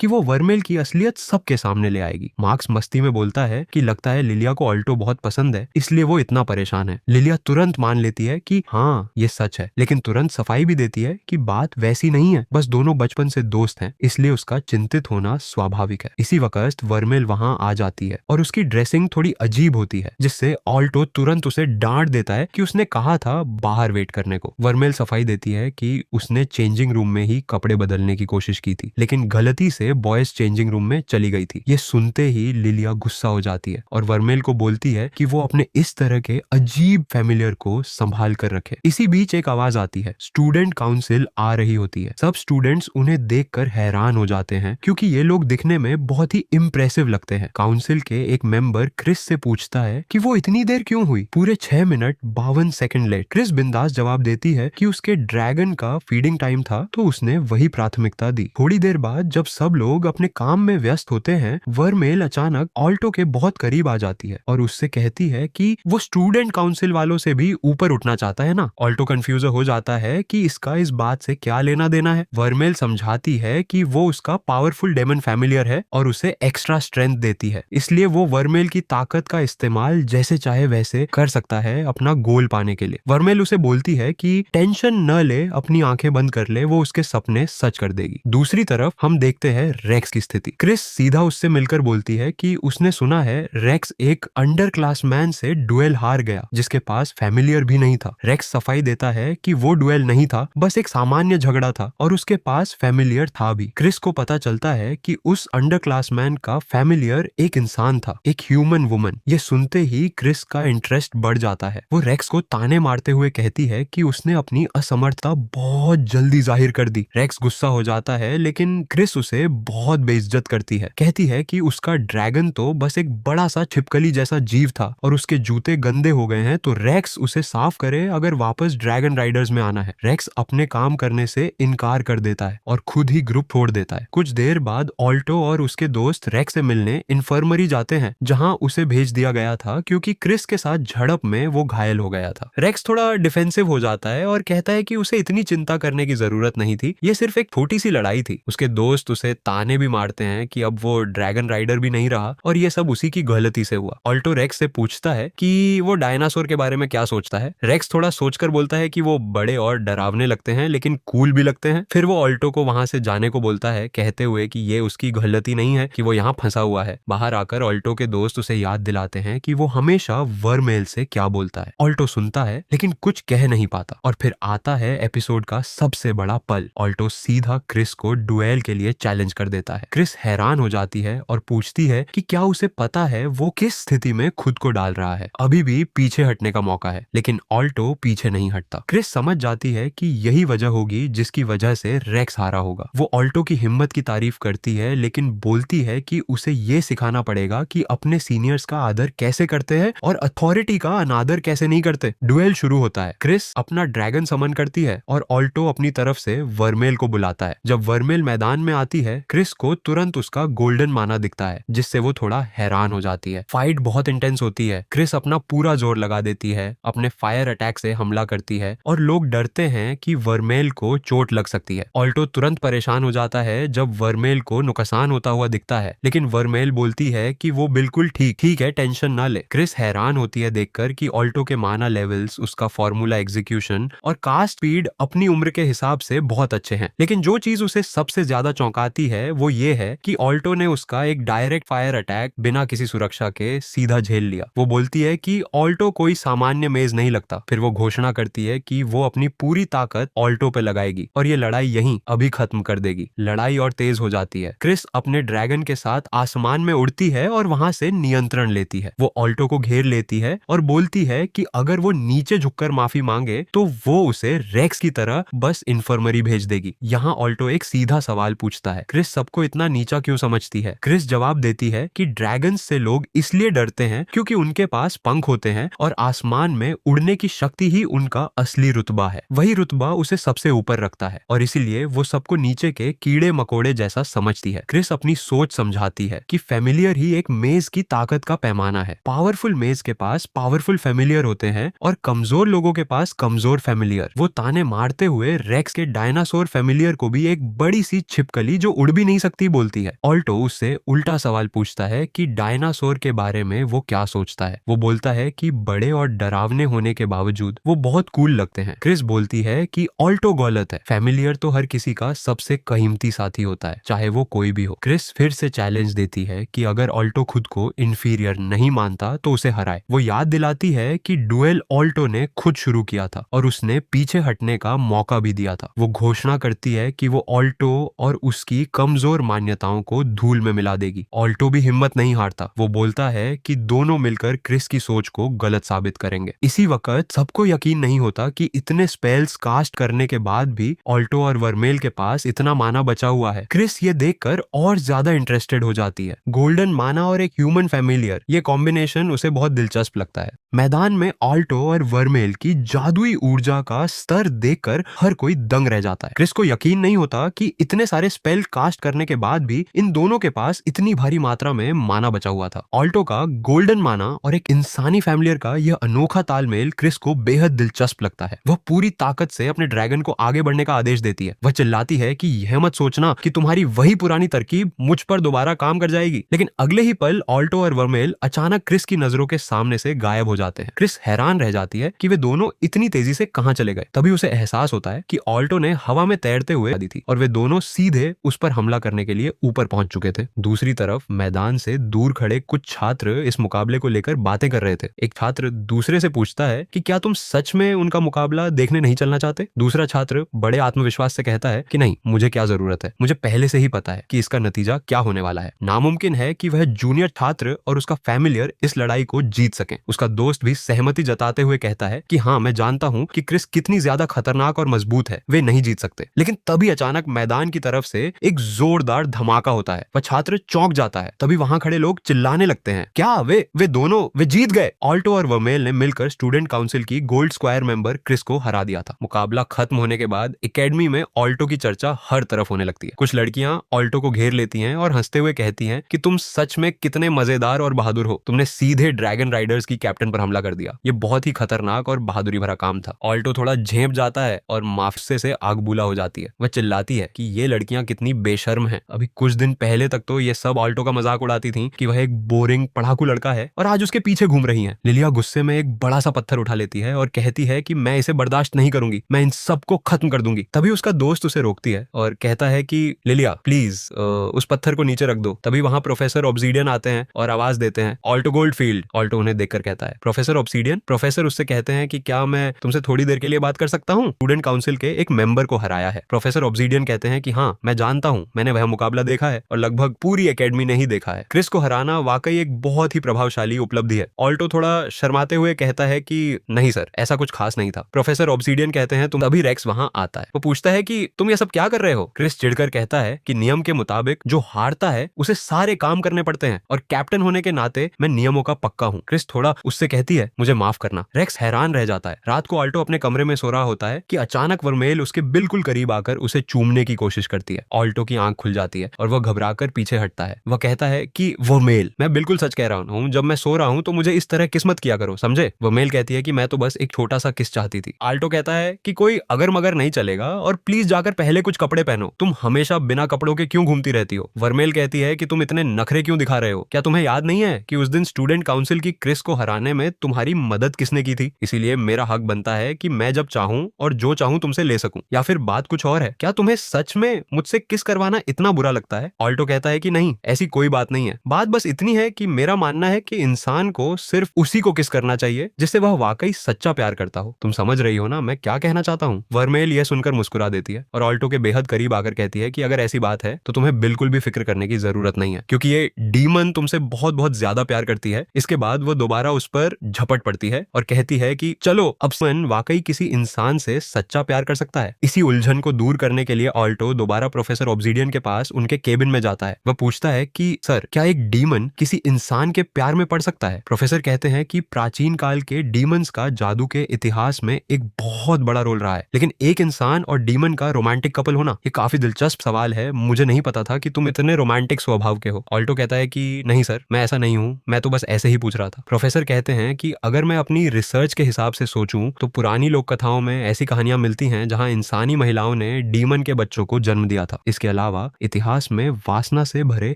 कि वो वर्मेल की असलियत सबके सामने ले आएगी। मार्क्स मस्ती में बोलता है कि लगता है लिलिया को ऑल्टो बहुत पसंद है, इसलिए वो इतना परेशान है। लिलिया तुरंत मान लेती है कि हाँ ये सच है, लेकिन तुरंत सफाई भी देती है कि बात वैसी नहीं है, बस दोनों बचपन से दोस्त हैं, इसलिए उसका चिंतित होना स्वाभाविक है। इसी वक्त वर्मेल वहां आ जाती है और उसकी ड्रेसिंग थोड़ी अजीब होती है, जिससे ऑल्टो तुरंत उसे डांट देता है कि उसने कहा था बाहर वेट करने को। वर्मेल सफाई देती है कि उसने चेंजिंग रूम में ही कपड़े बदलने की कोशिश की थी, लेकिन गलती से बॉयज चेंजिंग रूम में चली गई थी। ये सुनते ही लिलिया गुस्सा हो जाती है और वर्मेल को बोलती है कि वो अपने इस तरह के अजीब फैमिलियर को संभाल कर रखे। इसी बीच एक आवाज आती है, स्टूडेंट काउंसिल आ रही होती है। सब स्टूडेंट्स उन्हें देखकर हैरान हो जाते हैं क्योंकि ये लोग दिखने में बहुत ही इम्प्रेसिव लगते हैं। काउंसिल के एक मेंबर क्रिस से पूछता है कि वो इतनी देर क्यों हुई, पूरे 6 मिनट 52 सेकंड लेट। क्रिस बिंदास जवाब देती है कि उसके ड्रैगन का फीडिंग टाइम था तो उसने वही प्राथमिकता दी। थोड़ी देर बाद जब सब लोग अपने काम में व्यस्त होते हैं, वर्मेल अचानक ऑल्टो के बहुत करीब आ जाती है और उससे कहती है कि वो स्टूडेंट काउंसिल वालों से भी ऊपर उठना चाहता है ना। ऑल्टो कंफ्यूज हो जाता है कि इसका इस बात से क्या लेना देना है। वर्मेल समझाती है कि वो उसका पावरफुल डेमन फैमिलियर है और उसे एक्स्ट्रा स्ट्रेंथ देती है, इसलिए वो वर्मेल की ताकत का इस्तेमाल जैसे चाहे वैसे कर सकता है अपना गोल पाने के लिए। वर्मेल उसे बोलती है कि टेंशन न ले, अपनी आंखें बंद कर ले, वो उसके सपने सच कर देगी। दूसरी तरफ हम देखते हैं रेक्स की स्थिति। क्रिस सीधा उससे मिलकर बोलती है कि उसने सुना है रेक्स एक अंडर क्लास मैन से डुएल हार गया जिसके पास फैमिलियर भी नहीं था। रेक्स सफाई देता है कि वो डुएल नहीं था, बस एक सामान्य झगड़ा था और उसके पास फैमिलियर था भी। क्रिस को पता चलता है कि उस अंडर क्लास मैन का फैमिलियर एक इंसान था, एक ह्यूमन वुमन। ये सुनते ही क्रिस का इंटरेस्ट बढ़ जाता है। वो रेक्स को ताने मारते हुए कहती है कि उसने अपनी असमर्थता बहुत जल्दी जाहिर कर दी। रेक्स गुस्सा हो जाता है, लेकिन क्रिस उसे बहुत बेइज्जत करती है। कहती है कि उसका ड्रैगन तो बस एक बड़ा सा छिपकली जैसा जीव था और उसके जूते गंदे हो गए हैं, तो रेक्स उसे साफ करे अगर वापस ड्रैगन राइडर्स में आना है। रेक्स अपने काम करने से इनकार कर देता है और खुद ही ग्रुप छोड़ देता है। कुछ देर बाद ऑल्टो और उसके दोस्त रेक्स से मिलने इन्फर्मरी जाते हैं, जहां उसे भेज दिया गया था क्योंकि क्रिस के साथ झड़प में वो घायल हो गया था। रेक्स थोड़ा डिफेंसिव हो जाता है और कहता है कि उसे इतनी चिंता करने की जरूरत नहीं थी, ये सिर्फ एक छोटी सी लड़ाई थी। उसके दोस्त उसे ताने भी मारते हैं कि अब वो ड्रैगन राइडर भी नहीं रहा और ये सब उसी की गलती से हुआ। ऑल्टो रेक्स से पूछता है कि वो डायनासोर के बारे में क्या सोचता है। रेक्स थोड़ा सोचकर बोलता है कि वो बड़े और डरावने लगते हैं लेकिन कूल भी लगते हैं। फिर वो ऑल्टो को वहां से जाने को बोलता है, कहते हुए कि ये उसकी गलती नहीं है कि वो यहाँ फंसा हुआ है। बाहर आकर ऑल्टो के दोस्त उसे याद दिलाते हैं कि वो हमेशा वर्मेल से क्या बोलता है। ऑल्टो सुनता है लेकिन कुछ कह नहीं पाता और फिर आता है एपिसोड का सबसे बड़ा पल। ऑल्टो सीधा क्रिस को डुएल के लिए चैलेंज कर देता है। क्रिस हैरान हो जाती है और पूछती है कि क्या उसे पता है वो किस स्थिति में खुद को डाल रहा है। अभी भी पीछे हटने का मौका है, लेकिन ऑल्टो पीछे नहीं हटता। क्रिस समझ जाती है कि यही वजह होगी जिसकी वजह से रेक्स हारा होगा। वो ऑल्टो की हिम्मत की तारीफ करती है, लेकिन बोलती है कि उसे ये सिखाना पड़ेगा कि अपने सीनियर्स का आदर कैसे करते हैं और अथॉरिटी का अनादर कैसे नहीं करते। डुएल शुरू होता है। क्रिस अपना ड्रैगन समन करती है और ऑल्टो अपनी तरफ से वर्मेल को बुलाता है। जब वर्मेल मैदान में आती है, क्रिस को तुरंत उसका गोल्डन माना दिखता है, जिससे वो थोड़ा हैरान हो जाती है। फाइट बहुत इंटेंस होती है। क्रिस अपना पूरा जोर लगा देती है, अपने फायर अटैक से हमला करती है और लोग डरते हैं कि वर्मेल को चोट लग सकती है। ऑल्टो तुरंत परेशान हो जाता है जब वर्मेल को नुकसान होता हुआ दिखता है, लेकिन वर्मेल बोलती है कि वो बिल्कुल ठीक है, टेंशन ना ले। क्रिस हैरान होती है देखकर कि ऑल्टो के माना लेवल्स, उसका फॉर्मूला एग्जीक्यूशन और कास्ट स्पीड अपनी उम्र के हिसाब से बहुत अच्छे हैं। लेकिन जो चीज उसे सबसे ज्यादा चौंकाती है वो ये है कि ऑल्टो ने उसका एक डायरेक्ट फायर अटैक बिना किसी सुरक्षा के सीधा झेल लिया। वो बोलती है कि ऑल्टो कोई सामान्य मेज नहीं लगता। फिर वो घोषणा करती है कि वो अपनी पूरी ताकत ऑल्टो पे लगाएगी और ये लड़ाई यहीं अभी खत्म कर देगी। लड़ाई और तेज हो जाती है। क्रिस अपने ड्रैगन के साथ आसमान में उड़ती है और वहां से नियंत्रण लेती है। वो ऑल्टो को घेर लेती है और बोलती है कि अगर वो नीचे झुककर माफी मांगे तो वो उसे रेक्स की तरह बस इन्फर्मरी भेज देगी। यहाँ ऑल्टो एक सीधा सवाल पूछता है, क्रिस सबको इतना नीचा क्यों समझती है? क्रिस जवाब देती है कि ड्रैगन्स से लोग इसलिए डरते हैं क्योंकि उनके पास पंख होते हैं और आसमान में उड़ने की शक्ति ही उनका असली रुतबा है। वही रुतबा उसे सबसे ऊपर रखता है और इसीलिए वो सबको नीचे के कीड़े मकोड़े जैसा समझती है। क्रिस अपनी सोच समझाती है कि फैमिलियर ही एक मेज की ताकत का पैमाना है। पावरफुल मेज के पास पास पावरफुल फेमिलियर होते हैं और कमजोर लोगों के पास कमजोर फेमिलियर। वो ताने मारते हुए रेक्स के डायनासोर फेमिलियर को भी एक बड़ी सी छिपकली जो उड़ भी नहीं सकती बोलती है। ऑल्टो उससे उल्टा सवाल पूछता है कि डायनासोर के बारे में वो क्या सोचता है। वो बोलता है कि बड़े और डरावने होने के बावजूद वो बहुत कूल लगते हैं। क्रिस बोलती है कि ऑल्टो गलत है, फेमिलियर तो हर किसी का सबसे कीमती साथी होता है, चाहे वो कोई भी हो। क्रिस फिर से चैलेंज देती है कि अगर ऑल्टो खुद को इंफीरियर नहीं मानता तो उसे हराए। वो याद दिलाती है कि डुएल ऑल्टो ने खुद शुरू किया था और उसने पीछे हटने का मौका भी दिया था। वो घोषणा करती है कि वो ऑल्टो और उसकी कमजोर मान्यताओं को धूल में मिला देगी। ऑल्टो भी हिम्मत नहीं हारता। वो बोलता है कि दोनों मिलकर क्रिस की सोच को गलत साबित करेंगे। इसी वक्त सबको यकीन नहीं होता कि इतने स्पेल्स कास्ट करने के बाद भी ऑल्टो और वर्मेल के पास इतना माना बचा हुआ है। क्रिस ये देखकर और ज्यादा इंटरेस्टेड हो जाती है। गोल्डन माना और एक ह्यूमन फेमिलियर, ये कॉम्बिनेशन उसे बहुत दिलचस्प लगता है। मैदान में ऑल्टो और वर्मेल की जादुई ऊर्जा का स्तर देखकर हर कोई दंग रह जाता है। क्रिस को यकीन नहीं होता कि इतने सारे स्पेल कास्ट करने के बाद भी इन दोनों के पास इतनी भारी मात्रा में माना बचा हुआ था। ऑल्टो का गोल्डन माना और एक इंसानी फैमिलियर का यह अनोखा तालमेल क्रिस को बेहद दिलचस्प लगता है। वह पूरी ताकत से अपने ड्रैगन को आगे बढ़ने का आदेश देती है। वह चिल्लाती है कि यह मत सोचना कि तुम्हारी वही पुरानी तरकीब मुझ पर दोबारा काम कर जाएगी। लेकिन अगले ही पल ऑल्टो और वर्मेल अचानक क्रिस की नजरों के सामने से गायब हो जाते हैं। क्रिस हैरान रह जाती है कि वे दोनों इतनी तेजी से कहां चले गए। तभी उसे एहसास होता है कि ऑल्टो ने हवा में तैरते हुए दी थी और वे दोनों सीधे उस पर हमला करने के लिए ऊपर पहुंच चुके थे। दूसरी तरफ मैदान से दूर खड़े कुछ छात्र इस मुकाबले को लेकर बातें कर रहे थे। एक छात्र दूसरे से पूछता है कि क्या तुम सच में उनका मुकाबला देखने नहीं चलना चाहते? दूसरा छात्र बड़े आत्मविश्वास से कहता है कि नहीं, मुझे क्या जरूरत है, मुझे पहले से ही पता है कि इसका नतीजा क्या होने वाला है। नामुमकिन है कि वह जूनियर छात्र और उसका फैमिलियर इस लड़ाई को जीत सकें। उसका दोस्त भी सहमति जताते हुए कहता है कि हाँ, मैं जानता हूं कि क्रिस कितनी ज्यादा खतरनाक और मजबूत है, वे नहीं जीत सकते। लेकिन तभी अचानक मैदान की तरफ से एक जोरदार धमाका होता है। वह छात्र चौंक जाता है। तभी वहां खड़े लोग चिल्लाने लगते हैं, क्या वे दोनों वे जीत गए। ऑल्टो और वर्मेल ने मिलकर स्टूडेंट काउंसिल की गोल्ड स्क्वायर मेंबर क्रिस को हरा दिया था। मुकाबला खत्म होने के बाद एकेडमी में ऑल्टो की चर्चा हर तरफ होने लगती है। कुछ लड़कियां ऑल्टो को घेर लेती हैं और हंसते हुए कहती हैं कि तुम सच में कितने मजेदार और बहादुर हो, तुमने सीधे ड्रैगन राइडर्स की कैप्टन पर हमला कर दिया। ये बहुत ही खतरनाक और बहादुरी भरा काम था। ऑल्टो थोड़ा झेप जाता है और माफसे से आग बूला हो जाती है। वह चिल्लाती है कि ये लड़कियां कितनी बेशर्म हैं। अभी कुछ दिन पहले तक तो ये सब ऑल्टो का मजाक उड़ाती थी कि वह एक बोरिंग पढ़ाकू लड़का है और आज उसके पीछे घूम रही हैं। लिलिया गुस्से में एक बड़ा सा पत्थर उठा लेती है और कहती है कि मैं इसे बर्दाश्त नहीं करूंगी, मैं इन सबको खत्म कर दूंगी। तभी उसका दोस्त उसे रोकती है और कहता है कि लिलिया प्लीज उस पत्थर को नीचे रख दो। तभी वहां प्रोफेसर ऑब्सीडियन आते हैं और आवाज देते हैं, ऑल्टो गोल्डफील्ड। ऑल्टो उन्हें देखकर कहता है, प्रोफेसर ऑब्सीडियन। प्रोफेसर उससे कहते हैं कि क्या मैं तुमसे थोड़ी देर के लिए बात कर सकता हूँ? स्टूडेंट काउंसिल के एक मेंबर को हराया है। प्रोफेसर ऑब्सीडियन कहते हैं कि हाँ, मैं जानता हूँ, मैंने वह मुकाबला देखा है और लगभग पूरी एकेडमी ने ही देखा है। क्रिस को हराना वाकई एक बहुत ही प्रभावशाली उपलब्धि है। ऑल्टो थोड़ा शर्माते हुए कहता है कि नहीं सर, ऐसा कुछ खास नहीं था। प्रोफेसर ऑब्सीडियन कहते हैं तुम तभी रेक्स वहां आता है। वो पूछता है कि तुम ये सब क्या कर रहे हो? क्रिस चिढ़कर कहता है कि नियम के मुताबिक जो हारता है उसे सारे काम करने पड़ते हैं और कैप्टन होने के नाते मैं नियमों का पक्का हूँ। क्रिस थोड़ा उससे कहती है मुझे माफ करना। रेक्स हैरान रह जाता है। रात को ऑल्टो अपने कमरे में सो रहा होता है कि अचानक वर्मेल उसके बिल्कुल करीब आकर उसे चूमने की कोशिश करती है। ऑल्टो की आंख खुल जाती है और वह घबराकर पीछे हटता है। वह कहता है कि वर्मेल, मैं बिल्कुल सच कह रहा हूँ, जब मैं सो रहा हूँ तो मुझे इस तरह किस्मत किया करो, समझे? वर्मेल कहती है कि मैं तो बस एक छोटा सा किस चाहती थी। ऑल्टो कहता है कि कोई अगर मगर नहीं चलेगा और प्लीज जाकर पहले कुछ कपड़े पहनो, तुम हमेशा बिना कपड़ों के क्यों घूमती रहती हो? वर्मेल कहती है कि तुम इतने नखरे क्यों दिखा रहे हो? क्या तुम्हें याद नहीं है कि उस दिन स्टूडेंट काउंसिल की क्रिस को हराने में तुम्हारी मदद किसने की थी? इसीलिए मेरा हक बनता है कि मैं जब चाहूं और जो चाहूं तुमसे ले सकूं। या फिर बात कुछ और है? क्या तुम्हें सच में मुझसे किस करवाना इतना बुरा लगता है? ऑल्टो कहता है कि नहीं, ऐसी कोई बात नहीं है। बात बस इतनी है कि मेरा मानना है कि इंसान को सिर्फ उसी को किस करना चाहिए जिससे वह वाकई सच्चा प्यार करता हो। तुम समझ रही हो ना मैं क्या कहना चाहता हूँ? वर्मेल यह सुनकर मुस्कुरा देती है और ऑल्टो के बेहद करीब आकर कहती है कि अगर ऐसी बात है तो तुम्हें बिल्कुल भी फिक्र करने की जरूरत नहीं है, क्योंकि ये डीमन तुमसे बहुत बहुत ज्यादा प्यार करती है। इसके बाद वो दोबारा उस पर झपट पड़ती है और कहती है कि चलो, अब मन वाकई किसी इंसान से सच्चा प्यार कर सकता है। इसी उलझन को दूर करने के लिए ऑल्टो दोबारा प्रोफेसर ऑब्सीडियन के पास उनके केबिन में जाता है। वह पूछता है कि सर, क्या एक डीमन किसी इंसान के प्यार में पड़ सकता है? प्रोफेसर कहते हैं कि प्राचीन काल के डीमंस का जादू के इतिहास में एक बहुत बड़ा रोल रहा है, लेकिन एक इंसान और डीमन का रोमांटिक कपल होना, ये काफी दिलचस्प सवाल है। मुझे नहीं पता था कि तुम इतने रोमांटिक स्वभाव के हो। ऑल्टो कहता है कि नहीं सर, मैं ऐसा नहीं हूँ, मैं तो बस ऐसे ही पूछ रहा था। प्रोफेसर कहते हैं कि अगर मैं अपनी रिसर्च के हिसाब से सोचूं तो पुरानी लोक कथाओं में ऐसी कहानियां मिलती हैं जहां इंसानी महिलाओं ने डीमन के बच्चों को जन्म दिया था। इसके अलावा इतिहास में वासना से भरे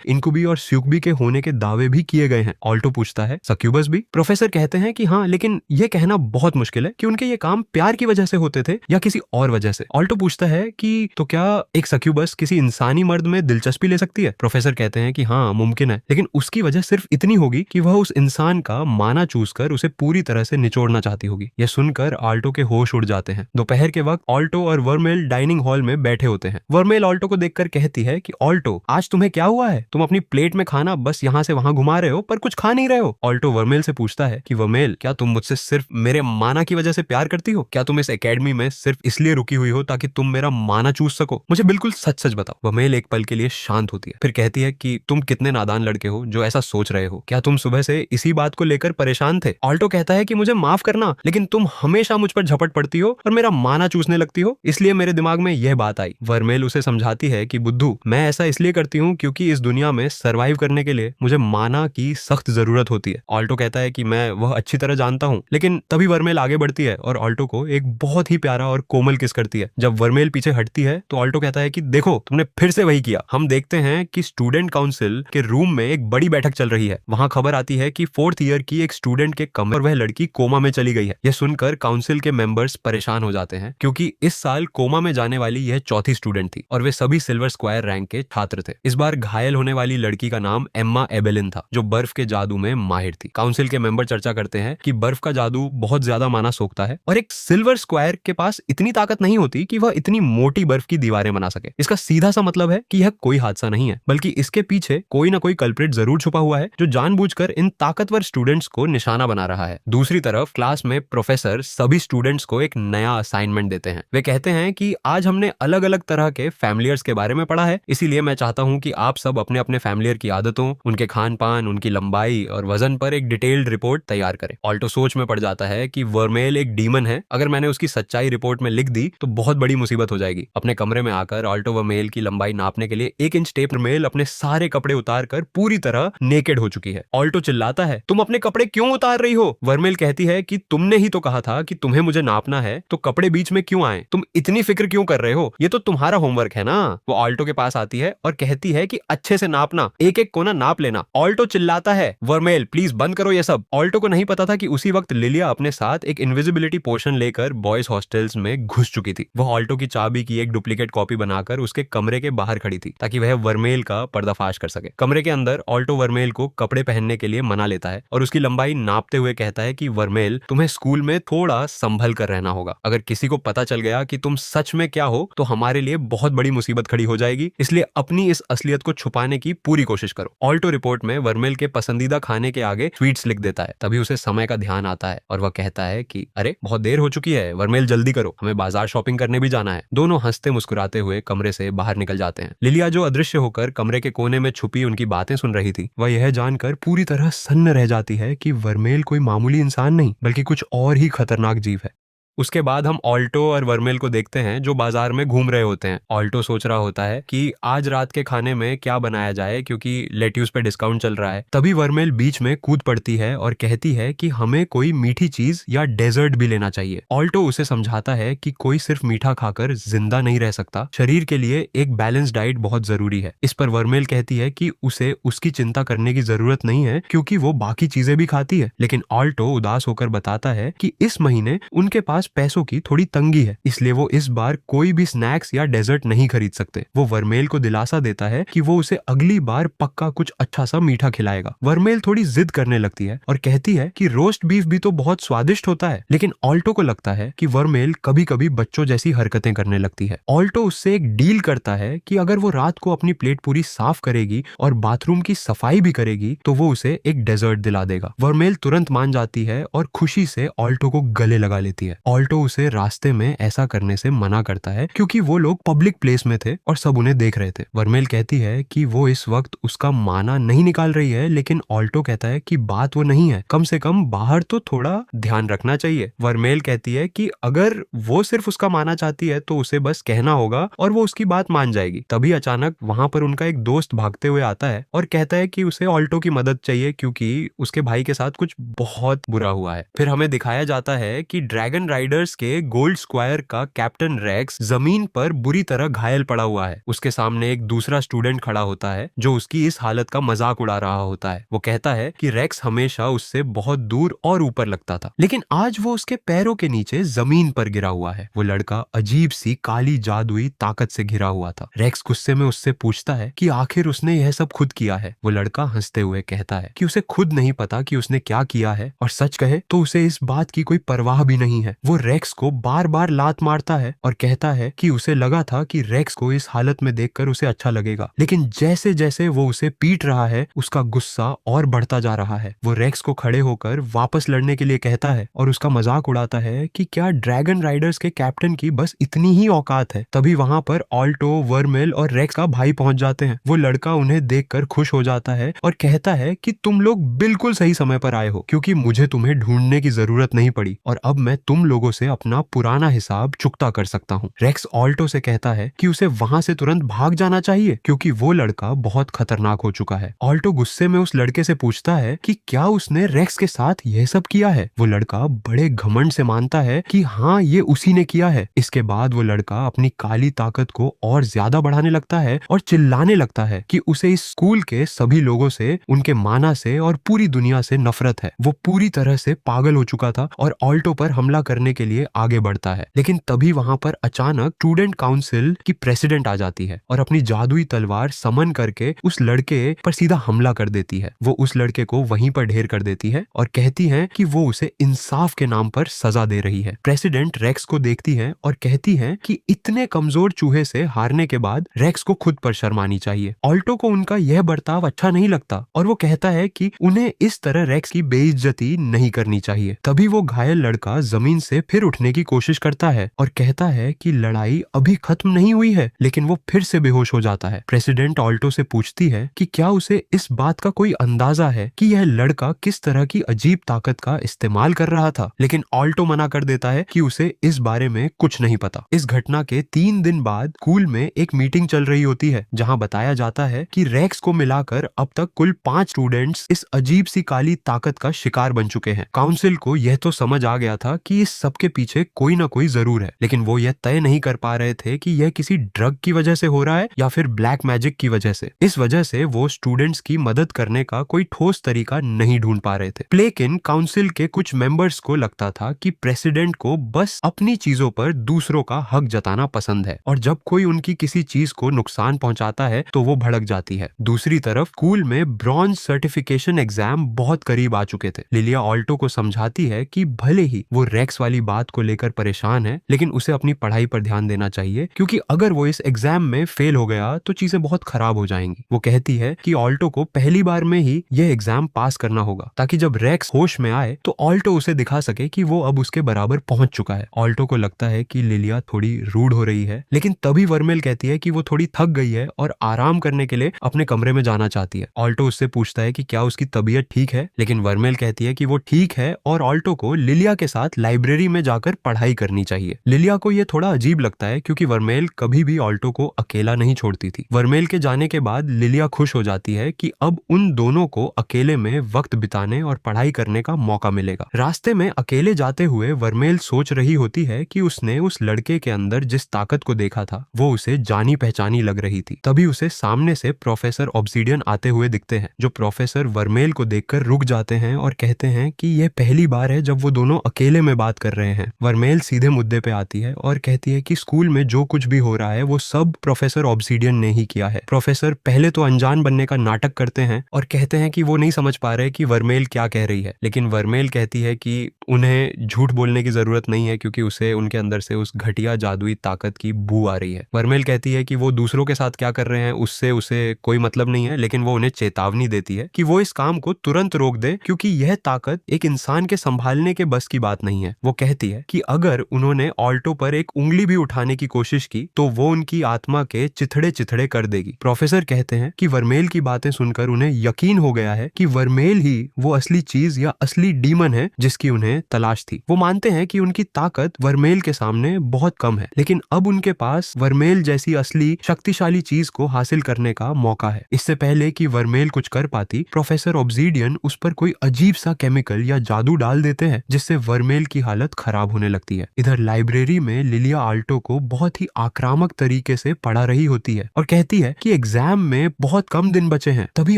इनकुबी और स्यूकबी के होने के दावे भी किए गए हैं। ऑल्टो पूछता है, सक्यूबस भी? प्रोफेसर कहते हैं कि हाँ, लेकिन यह कहना बहुत मुश्किल है कि उनके ये काम प्यार की वजह से होते थे या किसी और वजह से। ऑल्टो पूछता है कि तो क्या एक सक्यूबस किसी इंसानी मर्द में दिलचस्पी ले सकती है? प्रोफेसर कहते हैं कि हाँ, मुमकिन है, लेकिन उसकी वजह सिर्फ इतनी होगी कि वह उस इंसान का माना चूस कर उसे पूरी तरह से निचोड़ना चाहती होगी। यह सुनकर ऑल्टो के होश उड़ जाते हैं। दोपहर के वक्त ऑल्टो और वर्मेल डाइनिंग हॉल में बैठे होते हैं। वर्मेल ऑल्टो को देखकर कहती है कि ऑल्टो, आज तुम्हें क्या हुआ है? तुम अपनी प्लेट में खाना बस यहाँ से वहां घुमा रहे हो पर कुछ खा नहीं रहे हो। ऑल्टो वर्मेल से पूछता है कि वर्मेल, क्या तुम मुझसे सिर्फ मेरे माना की वजह से प्यार करती हो? क्या तुम इस एकेडमी में सिर्फ इसलिए रुकी हुई हो ताकि तुम मेरा माना चूस सको? मुझे बिल्कुल सच सच बताओ। वर्मेल एक पल के लिए शांत होती है, फिर कहती है कि तुम कितने नादान लड़के हो जो ऐसा सोच रहे हो। क्या तुम सुबह से इसी बात को लेकर परेशान थे? ऑल्टो कहता है कि मुझे माफ करना, लेकिन तुम हमेशा मुझ पर झपट पड़ती हो और मेरा माना चूसने लगती हो, इसलिए मेरे दिमाग में यह बात आई। वर्मेल उसे समझाती है कि बुद्धू, मैं ऐसा इसलिए करती हूँ क्योंकि इस दुनिया में सरवाइव करने के लिए मुझे माना की सख्त जरूरत होती है। ऑल्टो कहता है कि मैं वह अच्छी तरह जानता हूँ, लेकिन तभी वर्मेल आगे बढ़ती है और ऑल्टो को एक बहुत ही प्यारा और कोमल किस करती है। जब वर्मेल पीछे हटती है तो ऑल्टो कहता है कि देखो, तुमने फिर से वही किया। हम देखते हैं कि स्टूडेंट काउंसिल के रूम में एक बड़ी बैठक चल रही है। वहां खबर आती है कि 4th ईयर की एक स्टूडेंट के कमरे और वह लड़की कोमा में चली गई है। यह सुनकर काउंसिल के मेंबर्स परेशान हो जाते हैं क्योंकि इस साल कोमा में जाने वाली यह चौथी स्टूडेंट थी और वे सभी सिल्वर स्क्वायर रैंक के छात्र थे। इस बार घायल होने वाली लड़की का नाम एम्मा एबेलिन था, जो बर्फ के जादू में माहिर थी। काउंसिल के मेंबर चर्चा करते हैं कि बर्फ का जादू बहुत ज्यादा माना सोखता है और एक सिल्वर स्क्वायर के पास इतनी ताकत नहीं होती कि वह इतनी मोटी बर्फ की दीवारें बना सके। इसका सीधा सा मतलब है कि यह कोई हादसा नहीं है, बल्कि इसके पीछे कोई ना कोई कल्प्रिट जरूर छुपा हुआ है जो जानबूझकर इन ताकतवर स्टूडेंट्स को निशाना बना रहा है। दूसरी तरफ क्लास में प्रोफेसर सभी स्टूडेंट्स को एक नया असाइनमेंट देते हैं। वे कहते हैं कि आज हमने अलग अलग तरह के फैमिलियर्स के बारे में पढ़ा है, इसीलिए मैं चाहता हूं कि आप सब अपने अपने फैमिलियर की आदतों, उनके खान पान, उनकी लंबाई और वजन पर एक डिटेल्ड रिपोर्ट तैयार करें। ऑल्टो सोच में पड़ जाता है कि वर्मेल एक डीमन है। अगर मैंने उसकी सच्चाई रिपोर्ट में लिख दी तो बहुत बड़ी मुसीबत हो जाएगी। अपने कमरे में आकर ऑल्टो वर्मेल की लंबाई नापने के लिए 1 इंच टेप वर्मेल अपने सारे कपड़े उतार कर पूरी तरह नेकेड हो चुकी है। ऑल्टो चिल्लाता है, तुम अपने कपड़े क्यों उतार रही हो? वर्मेल कहती है कि तुमने ही तो कहा था कि तुम्हें मुझे नापना है, तो कपड़े बीच में क्यों आए? तुम इतनी फिक्र क्यों कर रहे हो? ये तो तुम्हारा होमवर्क है ना। वो ऑल्टो के पास आती है और कहती है कि अच्छे से नापना, एक एक कोना नाप लेना। ऑल्टो चिल्लाता है, वर्मेल प्लीज बंद करो ये सब। ऑल्टो को नहीं पता था कि उसी वक्त लिलिया अपने साथ एक इनविजिबिलिटी पोशन लेकर बॉयज हॉस्टल्स में घुस चुकी थी। वह ऑल्टो की चाबी की एक डुप्लीकेट कॉपी बनाकर उसके कमरे के बाहर खड़ी थी ताकि वह वर्मेल का पर्दाफाश कर सके। कमरे के अंदर ऑल्टो वर्मेल को कपड़े पहनने के लिए मना लेता है और उसकी लंबाई नापते हुए कहता है कि वर्मेल, तुम्हें स्कूल में थोड़ा संभल कर रहना होगा। अगर किसी को पता चल गया कि तुम सच में क्या हो तो हमारे लिए बहुत बड़ी मुसीबत खड़ी हो जाएगी, इसलिए अपनी इस असलियत को छुपाने की पूरी कोशिश करो। ऑल्टो रिपोर्ट में वर्मेल के पसंदीदा खाने के आगे स्वीट्स लिख देता है। तभी उसे समय का ध्यान आता है और वह कहता है कि अरे बहुत देर हो चुकी है वर्मेल, जल्दी करो, हमें बाजार शॉपिंग करने भी जाना है। दोनों हंसते मुस्कुराते हुए कमरे से बाहर निकल जाते हैं। लिलिया, जो अदृश्य होकर कमरे के कोने में छुपी उनकी बातें सुन रही थी, वह यह जानकर पूरी तरह सन्न रह जाती है कि वर्मेल कोई मामूली इंसान नहीं बल्कि कुछ और ही खतरनाक जीव है। उसके बाद हम ऑल्टो और वर्मेल को देखते हैं जो बाजार में घूम रहे होते हैं। ऑल्टो सोच रहा होता है कि आज रात के खाने में क्या बनाया जाए क्योंकि लेट्यूस पे डिस्काउंट चल रहा है। तभी वर्मेल बीच में कूद पड़ती है और कहती है कि हमें कोई मीठी चीज या डेजर्ट भी लेना चाहिए। ऑल्टो उसे समझाता है कि कोई सिर्फ मीठा खाकर जिंदा नहीं रह सकता, शरीर के लिए एक बैलेंस डाइट बहुत जरूरी है। इस पर वर्मेल कहती है कि उसे उसकी चिंता करने की जरूरत नहीं है क्योंकि वो बाकी चीजें भी खाती है। लेकिन ऑल्टो उदास होकर बताता है कि इस महीने उनके पास पैसों की थोड़ी तंगी है, इसलिए वो इस बार कोई भी स्नैक्स या डेजर्ट नहीं खरीद सकते। वो वर्मेल को दिलासा देता है कि वो उसे अगली बार पक्का कुछ अच्छा सा मीठा खिलाएगा। वर्मेल थोड़ी जिद करने लगती है और कहती है कि रोस्ट बीफ भी तो बहुत स्वादिष्ट होता है, लेकिन ऑल्टो को लगता है कि वर्मेल कभी कभी बच्चों जैसी हरकतें करने लगती है। ऑल्टो उससे एक डील करता है कि अगर वो रात को अपनी प्लेट पूरी साफ करेगी और बाथरूम की सफाई भी करेगी तो वो उसे एक डेजर्ट दिला देगा। वर्मेल तुरंत मान जाती है और खुशी से ऑल्टो को गले लगा लेती है। ऑल्टो उसे रास्ते में ऐसा करने से मना करता है क्योंकि वो लोग पब्लिक प्लेस में थे और सब उन्हें देख रहे थे। वर्मेल कहती है कि वो इस वक्त उसका माना नहीं निकाल रही है, लेकिन ऑल्टो कहता है कि बात वो नहीं है, कम से कम बाहर तो थोड़ा ध्यान रखना चाहिए। वर्मेल कहती है कि अगर वो सिर्फ उसका माना चाहती है तो उसे बस कहना होगा और वो उसकी बात मान जाएगी। तभी अचानक वहां पर उनका एक दोस्त भागते हुए आता है और कहता है कि उसे ऑल्टो की मदद चाहिए क्योंकि उसके भाई के साथ कुछ बहुत बुरा हुआ है। फिर हमें दिखाया जाता है कि ड्रैगन राइडर्स के गोल्ड स्क्वायर का कैप्टन रेक्स जमीन पर बुरी तरह घायल पड़ा हुआ है। उसके सामने एक दूसरा स्टूडेंट खड़ा होता है जो उसकी इस हालत का मजाक उड़ा रहा होता है। वो कहता है कि रेक्स हमेशा उससे बहुत दूर और ऊपर लगता था, लेकिन आज वो उसके पैरों के नीचे जमीन पर गिरा हुआ है। वो लड़का अजीब सी काली जादुई ताकत से घिरा हुआ था। रेक्स गुस्से में उससे पूछता है कि आखिर उसने यह सब खुद किया है। वो लड़का हंसते हुए कहता है कि उसे खुद नहीं पता कि उसने क्या किया है, और सच कहे तो उसे इस बात की कोई परवाह भी नहीं है। वो रेक्स को बार बार लात मारता है और कहता है कि उसे लगा था कि रेक्स को इस हालत में देखकर उसे अच्छा लगेगा, लेकिन जैसे जैसे वो उसे पीट रहा है उसका गुस्सा और बढ़ता जा रहा है। वो रेक्स को खड़े होकर वापस लड़ने के लिए कहता है और उसका मजाक उड़ाता है कि क्या ड्रैगन राइडर्स के कैप्टन की बस इतनी ही औकात है। तभी वहां पर ऑल्टो, वर्मेल और रेक्स का भाई पहुंच जाते हैं। वो लड़का उन्हें देखकर खुश हो जाता है और कहता है कि तुम लोग बिल्कुल सही समय पर आए हो, क्योंकि मुझे तुम्हें ढूंढने की जरूरत नहीं पड़ी और अब मैं तुम लोगों से अपना पुराना हिसाब चुकता कर सकता हूँ। रेक्स ऑल्टो से कहता है कि उसे वहां से तुरंत भाग जाना चाहिए क्योंकि वो लड़का बहुत खतरनाक हो चुका है। ऑल्टो गुस्से में उस लड़के से पूछता है कि क्या उसने रेक्स के साथ यह सब किया है। वो लड़का बड़े घमंड से मानता है कि हाँ, ये उसी ने किया है। इसके बाद वो लड़का अपनी काली ताकत को और ज्यादा बढ़ाने लगता है और चिल्लाने लगता है कि उसे इस स्कूल के सभी लोगों से, उनके माना से और पूरी दुनिया से नफरत है। वो पूरी तरह से पागल हो चुका था और ऑल्टो पर हमला करने के लिए आगे बढ़ता है, लेकिन तभी वहां पर अचानक स्टूडेंट काउंसिल की प्रेसिडेंट आ जाती है और अपनी जादुई तलवार समन करके उस लड़के पर सीधा हमला कर देती है। वो उस लड़के को वहीं पर ढेर कर देती है और कहती है कि वो उसे इंसाफ के नाम पर सजा दे रही है। प्रेसिडेंट रेक्स को देखती है और कहती है कि इतने कमजोर चूहे से हारने के बाद रेक्स को खुद पर शर्म आनी चाहिए। ऑल्टो को उनका यह बर्ताव अच्छा नहीं लगता और वो कहता है कि उन्हें इस तरह रेक्स की बेइज्जती नहीं करनी चाहिए। तभी वो घायल लड़का जमीन से फिर उठने की कोशिश करता है और कहता है कि लड़ाई अभी खत्म नहीं हुई है, लेकिन वो फिर से बेहोश हो जाता है। प्रेसिडेंट ऑल्टो से पूछती है कि क्या उसे इस बात का कोई अंदाजा है कि यह लड़का किस तरह की अजीब ताकत का इस्तेमाल कर रहा था, लेकिन ऑल्टो मना कर देता है कि उसे इस बारे में कुछ नहीं पता। इस घटना के 3 दिन बाद स्कूल में एक मीटिंग चल रही होती है जहां बताया जाता है कि रेक्स को मिलाकर अब तक कुल 5 स्टूडेंट्स इस अजीब सी काली ताकत का शिकार बन चुके हैं। काउंसिल को यह तो समझ आ गया था कि इस सब के पीछे कोई ना कोई जरूर है, लेकिन वो यह तय नहीं कर पा रहे थे कि यह किसी ड्रग की वजह से हो रहा है या फिर ब्लैक मैजिक की वजह से। इस वजह से वो स्टूडेंट्स की मदद करने का कोई ठोस तरीका नहीं ढूंढ पा रहे थे। लेकिन काउंसिल के कुछ मेंबर्स को लगता था कि प्रेसिडेंट को बस अपनी चीजों पर दूसरों का हक जताना पसंद है और जब कोई उनकी किसी चीज को नुकसान पहुंचाता है तो वो भड़क जाती है। दूसरी तरफ स्कूल में ब्रॉन्ज सर्टिफिकेशन एग्जाम बहुत करीब आ चुके थे। लिलिया ऑल्टो को समझाती है कि भले ही वो रेक्स वाली बात को लेकर परेशान है, लेकिन उसे अपनी पढ़ाई पर ध्यान देना चाहिए क्योंकि अगर वो इस एग्जाम में फेल हो गया तो चीजें बहुत खराब हो जाएंगी। वो कहती है कि ऑल्टो को पहली बार में ही यह एग्जाम पास करना होगा ताकि जब रेक्स होश में आए तो ऑल्टो उसे दिखा सके कि वो अब उसके बराबर पहुंच चुका है। ऑल्टो को लगता है कि लिलिया थोड़ी रूड हो रही है, लेकिन तभी वर्मेल कहती है कि वो थोड़ी थक गई है और आराम करने के लिए अपने कमरे में जाना चाहती है। ऑल्टो उससे पूछता है कि क्या उसकी तबीयत ठीक है, लेकिन वर्मेल कहती है कि वो ठीक है और ऑल्टो को लिलिया के साथ लाइब्रेरी में जाकर पढ़ाई करनी चाहिए। लिलिया को यह थोड़ा अजीब लगता है क्योंकि वर्मेल कभी भी ऑल्टो को अकेला नहीं छोड़ती थी। वर्मेल के जाने के बाद लिलिया खुश हो जाती है कि अब उन दोनों को अकेले में वक्त बिताने और पढ़ाई करने का मौका मिलेगा। रास्ते में अकेले जाते हुए वर्मेल सोच रही होती है कि उसने उस लड़के के अंदर जिस ताकत को देखा था वो उसे जानी पहचानी लग रही थी। तभी उसे सामने से प्रोफेसर ऑब्सीडियन आते हुए दिखते हैं, जो प्रोफेसर वर्मेल को देखकर रुक जाते हैं और कहते हैं कि यह पहली बार है जब वो दोनों अकेले में बात कर रहे हैं। वर्मेल सीधे मुद्दे पे आती है और कहती है कि स्कूल में जो कुछ भी हो रहा है वो सब प्रोफेसर ऑब्सीडियन ने ही किया है। प्रोफेसर पहले तो अनजान बनने का नाटक करते हैं और कहते हैं कि वो नहीं समझ पा रहे कि वर्मेल क्या कह रही है, लेकिन वर्मेल कहती है कि उन्हें झूठ बोलने की जरूरत नहीं है क्योंकि उसे उनके अंदर से उस घटिया जादुई ताकत की बू आ रही है। वर्मेल कहती है कि वो दूसरों के साथ क्या कर रहे हैं उससे उसे कोई मतलब नहीं है, लेकिन वो उन्हें चेतावनी देती है कि वो इस काम को तुरंत रोक दे क्योंकि यह ताकत एक इंसान के संभालने के बस की बात नहीं है। वो कहती है कि अगर उन्होंने ऑल्टो पर एक उंगली भी उठाने की कोशिश की तो वो उनकी आत्मा के चिथड़े चिथड़े कर देगी। प्रोफेसर कहते हैं कि वर्मेल की बातें सुनकर उन्हें यकीन हो गया है कि वर्मेल ही वो असली चीज या असली डीमन है जिसकी उन्हें तलाश थी। वो मानते हैं कि उनकी ताकत वर्मेल के सामने बहुत कम है, लेकिन अब उनके पास वर्मेल जैसी असली शक्तिशाली चीज को हासिल करने का मौका है। इससे पहले कि वर्मेल कुछ कर पाती, प्रोफेसर ऑब्सीडियन उस पर कोई अजीब सा केमिकल या जादू डाल देते हैं जिससे वर्मेल की हालत खराब होने लगती है। इधर लाइब्रेरी में लिलिया ऑल्टो को बहुत ही आक्रामक तरीके से पढ़ा रही होती है और कहती है कि एग्जाम में बहुत कम दिन बचे हैं। तभी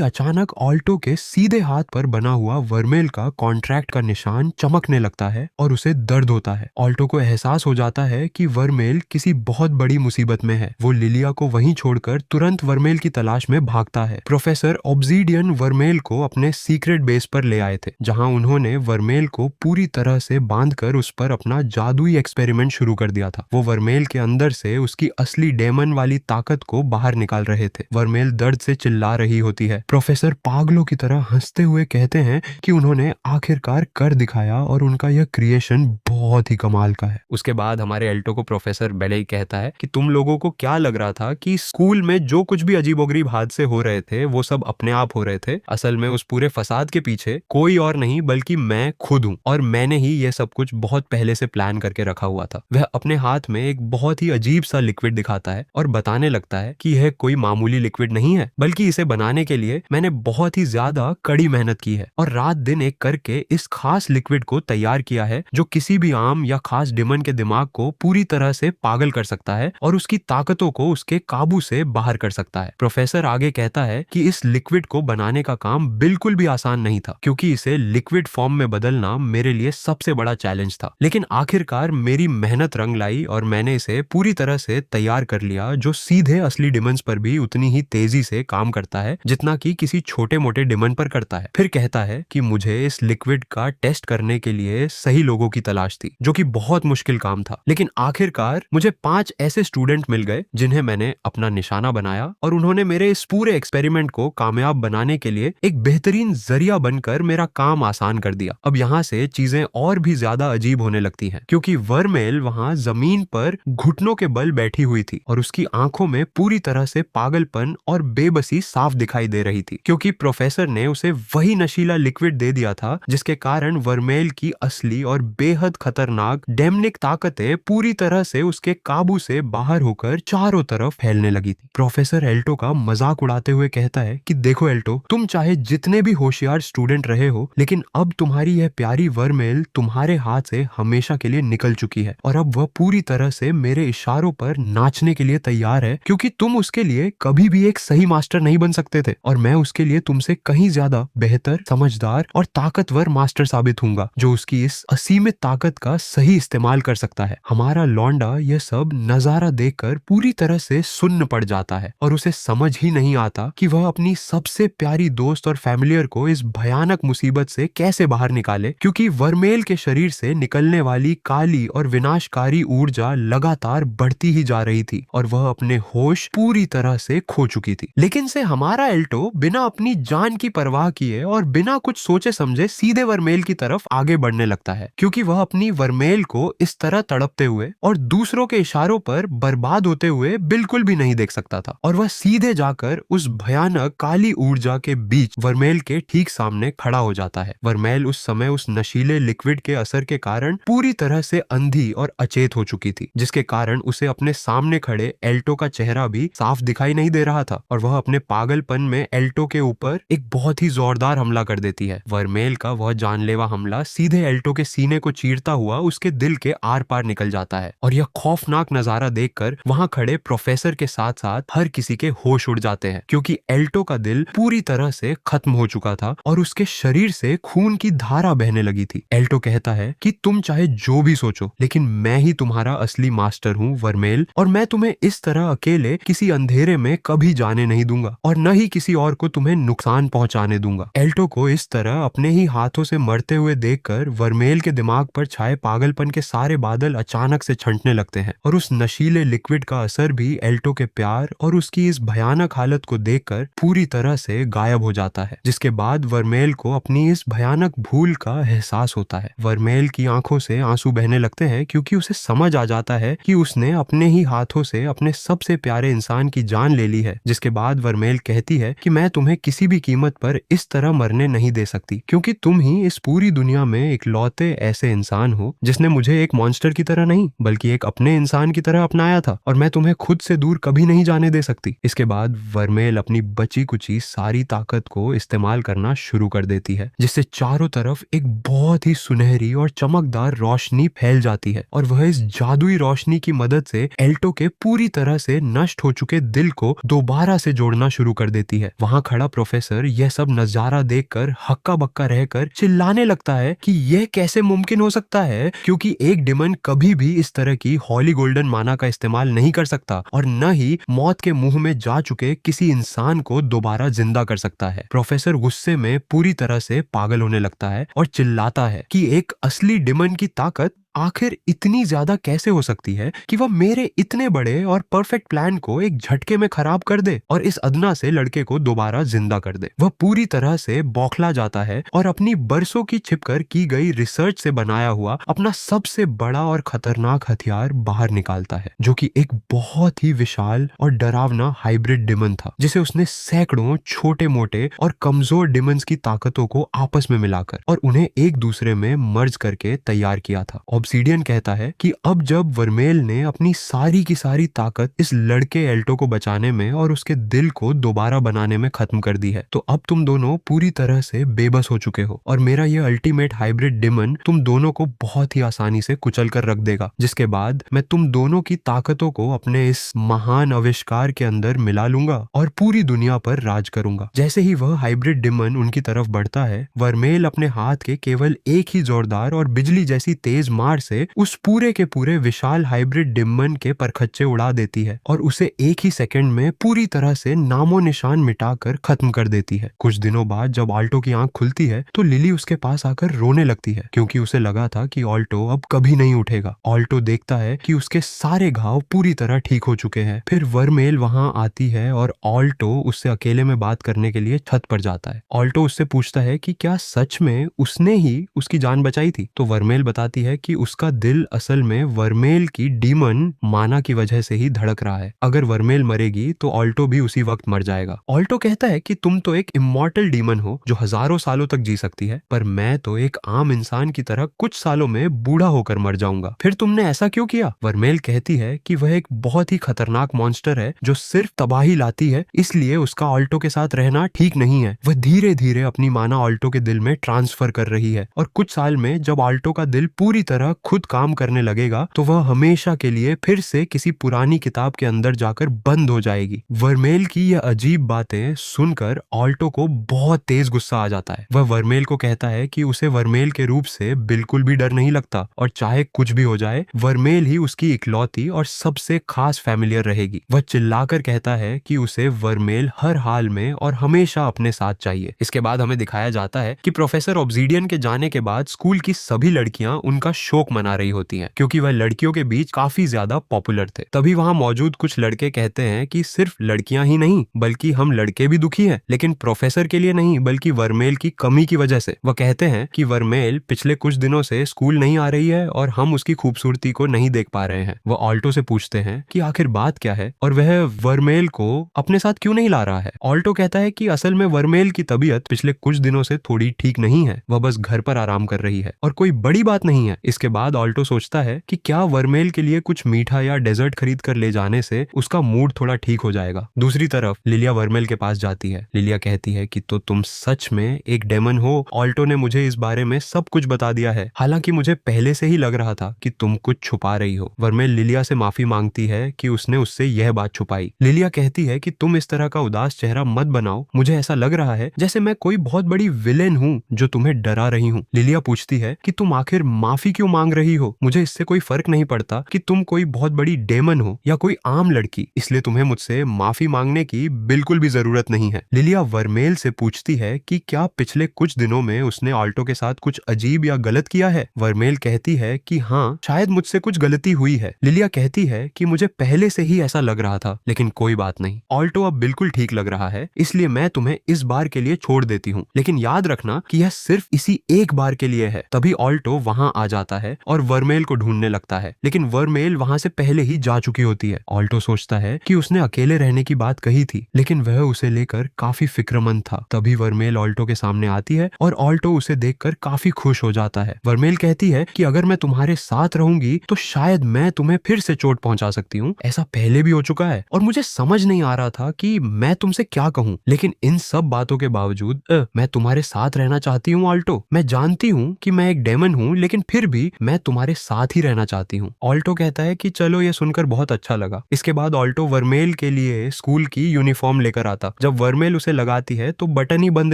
अचानक ऑल्टो के सीधे हाथ पर बना हुआ वर्मेल का कॉन्ट्रैक्ट का निशान चमकने लगता है और उसे दर्द होता है। ऑल्टो को एहसास हो जाता है कि वर्मेल किसी बहुत बड़ी मुसीबत में है। वो लिलिया को वहीं छोड़कर तुरंत वर्मेल की तलाश में भागता है। प्रोफेसर ऑब्सीडियन वर्मेल को अपने सीक्रेट बेस पर ले आए थे, जहां उन्होंने वर्मेल को पूरी तरह से बांधकर उस पर अपना जादुई एक्सपेरिमेंट शुरू कर दिया था। वो वर्मेल के अंदर से उसकी असली डेमन वाली ताकत को बाहर निकाल रहे थे। वर्मेल दर्द से चिल्ला रही होती है। प्रोफेसर पागलों की तरह हंसते हुए कहते हैं कि उन्होंने आखिरकार कर दिखाया और उनका यह क्रिएशन बहुत ही कमाल का है। उसके बाद हमारे एल्टो को प्रोफेसर बेले कहता है कि तुम लोगों को क्या लग रहा था कि स्कूल में जो कुछ भी अजीबोगरीब हादसे हो रहे थे वो सब अपने आप हो रहे थे। असल में उस पूरे फसाद के पीछे कोई और नहीं बल्कि मैं खुद हूँ, और मैंने ही ये सब कुछ बहुत पहले से प्लान करके रखा हुआ था। वह अपने हाथ में एक बहुत ही अजीब सा लिक्विड दिखाता है और बताने लगता है कि यह कोई मामूली लिक्विड नहीं है, बल्कि इसे बनाने के लिए मैंने बहुत ही ज्यादा कड़ी मेहनत की है और रात दिन एक करके इस खास लिक्विड को तैयार किया है जो किसी भी आम या खास डिमन के दिमाग को पूरी तरह से पागल कर सकता है और उसकी ताकतों को उसके काबू से बाहर कर सकता है। प्रोफेसर आगे कहता है कि इस लिक्विड को बनाने का काम बिल्कुल भी आसान नहीं था, क्योंकि इसे लिक्विड फॉर्म में बदलना मेरे लिए सबसे बड़ा चैलेंज था। लेकिन आखिरकार मेरी मेहनत रंग लाई और मैंने इसे पूरी तरह से तैयार कर लिया, जो सीधे असली डिमंस पर भी उतनी ही तेजी से काम करता है जितना कि किसी छोटे मोटे डिमन पर करता है। फिर कहता है कि मुझे इस लिक्विड का टेस्ट करने के लिए सही लोगों की तलाश थी, जो कि बहुत मुश्किल काम था। लेकिन आखिरकार मुझे 5 ऐसे स्टूडेंट मिल गए जिन्हें मैंने अपना निशाना बनाया और उन्होंने मेरे इस पूरे एक्सपेरिमेंट को कामयाब बनाने के लिए एक बेहतरीन जरिया बनकर मेरा काम आसान कर दिया। अब यहाँ से चीजें और भी ज्यादा अजीब होने लगती हैं, क्योंकि वर्मेल वहाँ जमीन पर घुटनों के बल बैठी हुई थी और उसकी आंखों में पूरी तरह से पागलपन और बेबसी साफ दिखाई दे रही थी, क्योंकि प्रोफेसर ने उसे वही नशीला लिक्विड दे दिया था जिसके कारण वर्मेल की असली और बेहद खतरनाक डेमनिक ताकतें पूरी तरह से उसके काबू से बाहर होकर चारों तरफ फैलने लगी थी। प्रोफेसर एल्टो का मजाक उड़ाते हुए कहता है कि देखो एल्टो, तुम चाहे जितने भी होशियार स्टूडेंट रहे हो, लेकिन अब तुम्हारी यह प्यारी वर्मेल तुम्हारे हाथ से हमेशा के लिए निकल चुकी है और अब वह पूरी तरह से मेरे इशारों पर नाचने के लिए तैयार है, क्योंकि तुम उसके लिए कभी भी एक सही मास्टर नहीं बन सकते थे और मैं उसके लिए तुमसे कहीं ज्यादा बेहतर, समझदार और ताकतवर मास्टर साबित होऊंगा, जो उसकी इस असीमित ताकत का सही इस्तेमाल कर सकता है। हमारा लौंडा यह सब नजारा देखकर पूरी तरह से सुन्न पड़ जाता है और उसे समझ ही नहीं आता कि वह अपनी सबसे प्यारी दोस्त और फैमिलियर को इस भयानक मुसीबत से कैसे बाहर निकाले, क्योंकि वर्मेल के शरीर से निकलने वाली काली और विनाशकारी ऊर्जा लगातार बढ़ती ही जा रही थी और वह अपने होश पूरी तरह से खो चुकी थी। लेकिन से हमारा एल्टो बिना अपनी जान की परवाह किए और बिना कुछ सोचे समझे सीधे वर्मेल की तरफ आगे बढ़ने लगता है, क्योंकि वह अपनी वर्मेल को इस तरह तड़पते हुए और दूसरों के इशारों पर बर्बाद होते हुए बिल्कुल भी नहीं देख सकता था और वह सीधे जाकर उस भयानक काली ऊर्जा के बीच वर्मेल के ठीक सामने खड़ा हो जाता है। वर्मेल उस समय उस नशीले लिक्विड के असर के कारण पूरी तरह से अंधी और अचेत हो चुकी थी, जिसके कारण उसे अपने सामने खड़े एल्टो का चेहरा भी साफ दिखाई नहीं दे रहा था और वह अपने पागलपन में एल्टो के ऊपर एक बहुत ही जोरदार हमला कर देती है। वर्मेल का वह जानलेवा हमला सीधे एल्टो के सीने को चीरता हुआ उसके दिल के आर पार निकल जाता है और यह खौफनाक नजारा देखकर वहां खड़े प्रोफेसर के साथ साथ हर किसी के होश उड़ जाते हैं, क्योंकि एल्टो का दिल पूरी तरह से खत्म हो चुका था और उसके शरीर से खून की धारा बहने लगी थी। एल्टो कहता है कि तुम चाहे जो भी सोचो, लेकिन मैं ही तुम्हारा असली मास्टर हूँ वर्मेल, और मैं तुम्हें इस तरह अकेले किसी अंधेरे में कभी जाने नहीं दूंगा और न ही किसी और को तुम्हें नुकसान पहुंचाने दूंगा। एल्टो को इस तरह अपने ही हाथों से मरते हुए देखकर वर्मेल के दिमाग पर छाए पागलपन के सारे बादल अचानक से छंटने लगते हैं और उस नशीले लिक्विड का असर भी एल्टो के प्यार और उसकी इस भयानक हालत को देखकर पूरी तरह से गायब हो जाता है, जिसके बाद वर्मेल को अपनी इस भयानक भूल का एहसास होता है। वर्मेल की आंखों से आंसू बहने लगते हैं क्योंकि उसे समझ आ जाता है कि उसने अपने ही हाथों से अपने सबसे प्यारे इंसान की जान ले ली है। जिसके बाद वर्मेल कहती है कि मैं तुम्हें किसी भी कीमत पर इस तरह मरने नहीं दे सकती, क्योंकि तुम ही इस पूरी दुनिया में इकलौते ऐसे इंसान हो जिसने मुझे एक मॉन्स्टर की तरह नहीं बल्कि एक अपने इंसान की तरह अपनाया था, और मैं तुम्हें खुद से दूर कभी नहीं जाने दे सकती। इसके बाद वर्मेल अपनी बची कुची सारी ताकत को इस्तेमाल करना शुरू कर देती है, जिससे चारों तरफ एक बहुत ही सुनहरी और चमकदार रोशनी फैल जाती है, और वह इस जादुई रोशनी की मदद से एल्टो के पूरी तरह से नष्ट हो चुके दिल को दोबारा से जोड़ना शुरू कर देती है। वहां खड़ा प्रोफेसर यह सब नजारा देखकर हक्का बक्का रहकर चिल्लाने लगता है कि यह कैसे मुमकिन हो सकता है, क्योंकि एक डिमन कभी भी इस तरह की हॉली गोल्डन माना का इस्तेमाल नहीं कर सकता और न ही मौत के मुंह में जा चुके किसी इंसान को दोबारा जिंदा कर सकता है। प्रोफेसर गुस्से में पूरी तरह से पागल होने लगता है और चिल्लाता है कि एक असली डिमन की ताकत आखिर इतनी ज्यादा कैसे हो सकती है कि वह मेरे इतने बड़े और परफेक्ट प्लान को एक झटके में खराब कर दे और इस अदना से लड़के को दोबारा जिंदा कर दे। वह पूरी तरह से बौखला जाता है और अपनी बरसों की छिपकर की गई रिसर्च से बनाया हुआ अपना सबसे बड़ा और खतरनाक हथियार बाहर निकालता है, जो कि एक बहुत ही विशाल और डरावना हाइब्रिड डिमन था, जिसे उसने सैकड़ों छोटे मोटे और कमजोर डिमंस की ताकतों को आपस में मिलाकर और उन्हें एक दूसरे में मर्ज करके तैयार किया था। ऑब्सीडियन कहता है कि अब जब वर्मेल ने अपनी सारी की सारी ताकत इस लड़के एल्टो को बचाने में और उसके दिल को दोबारा बनाने में खत्म कर दी है, तो अब तुम दोनों पूरी तरह से बेबस हो चुके हो और मेरा यह अल्टीमेट हाइब्रिड डिमन तुम दोनों को बहुत ही आसानी से कुचल कर रख देगा, जिसके बाद मैं तुम दोनों की ताकतों को अपने इस महान आविष्कार के अंदर मिला लूंगा और पूरी दुनिया पर राज करूंगा। जैसे ही वह हाइब्रिड डिमन उनकी तरफ बढ़ता है, वर्मेल अपने हाथ के केवल एक ही जोरदार और बिजली जैसी तेज मार से उस पूरे के पूरे विशाल हाइब्रिड डिमन के परखच्चे उड़ा देती है और उसे एक ही सेकंड में पूरी तरह से नामो निशान मिटाकर खत्म कर देती है। कुछ दिनों बाद जब ऑल्टो की आंख खुलती है तो लिली उसके पास आकर रोने लगती है, क्योंकि उसे लगा था कि ऑल्टो अब कभी नहीं उठेगा। ऑल्टो देखता है कि उसके सारे घाव पूरी तरह ठीक हो चुके हैं। फिर वर्मेल वहां आती है और ऑल्टो उससे अकेले में बात करने के लिए छत पर जाता है। ऑल्टो उससे पूछता है कि क्या सच में उसने ही उसकी जान बचाई थी, तो वर्मेल बताती है कि उसका दिल असल में वर्मेल की डीमन माना की वजह से ही धड़क रहा है। अगर वर्मेल मरेगी तो ऑल्टो भी उसी वक्त मर जाएगा। ऑल्टो कहता है कि तुम तो एक इमॉर्टल डीमन हो जो हजारों सालों तक जी सकती है, पर मैं तो एक आम इंसान की तरह कुछ सालों में बूढ़ा होकर मर जाऊंगा। फिर तुमने ऐसा क्यों किया? वर्मेल कहती है कि वह एक बहुत ही खतरनाक मॉन्स्टर है जो सिर्फ तबाही लाती है, इसलिए उसका ऑल्टो के साथ रहना ठीक नहीं है। वह धीरे धीरे अपनी माना ऑल्टो के दिल में ट्रांसफर कर रही है और कुछ साल में जब ऑल्टो का दिल पूरी तरह खुद काम करने लगेगा तो वह हमेशा के लिए फिर से किसी पुरानी किताब के अंदर जाकर बंद हो जाएगी। वर्मेल की यह अजीब बातें सुनकर ऑल्टो को बहुत तेज गुस्सा आ जाता है। वह वर्मेल को कहता है कि उसे वर्मेल के रूप से बिल्कुल भी डर नहीं लगता और चाहे कुछ भी हो जाए वर्मेल ही उसकी इकलौती और सबसे खास फैमिलियर रहेगी। वह चिल्लाकर कहता है कि उसे वर्मेल हर हाल में और हमेशा अपने साथ चाहिए। इसके बाद हमें दिखाया जाता है कि प्रोफेसर ऑब्सीडियन के जाने के बाद स्कूल की सभी लड़कियां उनका शोक मना रही होती हैं, क्योंकि वह लड़कियों के बीच काफी ज्यादा पॉपुलर थे। तभी वहां मौजूद कुछ लड़के कहते हैं कि सिर्फ लड़कियां ही नहीं बल्कि हम लड़के भी दुखी हैं, लेकिन प्रोफेसर के लिए नहीं बल्कि वर्मेल की कमी की वजह से। वह कहते हैं कि वर्मेल पिछले कुछ दिनों से स्कूल नहीं आ रही है और हम उसकी खूबसूरती को नहीं देख पा रहे हैं। वह ऑल्टो से पूछते हैं कि आखिर बात क्या है और वह वर्मेल को अपने साथ क्यों नहीं ला रहा है। ऑल्टो कहता है कि असल में वर्मेल की तबीयत पिछले कुछ दिनों से थोड़ी ठीक नहीं है, वह बस घर पर आराम कर रही है और कोई बड़ी बात नहीं है। इसके बाद ऑल्टो सोचता है कि क्या वर्मेल के लिए कुछ मीठा या डेजर्ट खरीद कर ले जाने से उसका मूड थोड़ा ठीक हो जाएगा। दूसरी तरफ लिलिया वर्मेल के पास जाती है। लिलिया कहती है कि तो तुम सच में एक डेमन हो, ऑल्टो ने मुझे इस बारे में सब कुछ बता दिया है, हालांकि मुझे पहले से ही लग रहा था कि तुम कुछ छुपा रही हो। वर्मेल लिलिया से माफी मांगती है कि उसने उससे यह बात छुपाई। लिलिया कहती है कि तुम इस तरह का उदास चेहरा मत बनाओ, मुझे ऐसा लग रहा है जैसे मैं कोई बहुत बड़ी विलेन हूँ जो तुम्हें डरा रही हूँ। लिलिया पूछती है कि तुम आखिर माफी क्यों मांग रही हो। मुझे इससे कोई फर्क नहीं पड़ता कि तुम कोई बहुत बड़ी डेमन हो या कोई आम लड़की, इसलिए तुम्हें मुझसे माफी मांगने की बिल्कुल भी जरूरत नहीं है। लिलिया वर्मेल से पूछती है कि क्या पिछले कुछ दिनों में उसने ऑल्टो के साथ कुछ अजीब या गलत किया है। वर्मेल कहती है कि हाँ, शायद मुझसे कुछ गलती हुई है। लिलिया कहती है कि मुझे पहले से ही ऐसा लग रहा था, लेकिन कोई बात नहीं, ऑल्टो अब बिल्कुल ठीक लग रहा है, इसलिए मैं तुम्हें इस बार के लिए छोड़ देती हूँ, लेकिन याद रखना कि यह सिर्फ इसी एक बार के लिए है। तभी ऑल्टो वहां आ जाता है और वर्मेल को ढूंढने लगता है, लेकिन वर्मेल वहां से पहले ही जा चुकी होती है। ऑल्टो सोचता है कि उसने अकेले रहने की बात कही थी, लेकिन वह उसे लेकर काफी फिक्रमंद था। तभी वर्मेल ऑल्टो के सामने आती है और ऑल्टो उसे देखकर काफी खुश हो जाता है। वर्मेल कहती है कि अगर मैं तुम्हारे साथ रहूंगी तो शायद मैं तुम्हें फिर से चोट पहुंचा सकती हूँ, ऐसा पहले भी हो चुका है और मुझे समझ नहीं आ रहा था कि मैं तुमसे क्या कहूँ, लेकिन इन सब बातों के बावजूद मैं तुम्हारे साथ रहना चाहती हूँ ऑल्टो। मैं जानती हूँ कि मैं एक डेमन हूँ, लेकिन फिर भी मैं तुम्हारे साथ ही रहना चाहती हूँ। ऑल्टो कहता है कि चलो, ये सुनकर बहुत अच्छा लगा। इसके बाद ऑल्टो वर्मेल के लिए स्कूल की यूनिफॉर्म लेकर आता। जब वर्मेल उसे लगाती है तो बटन ही बंद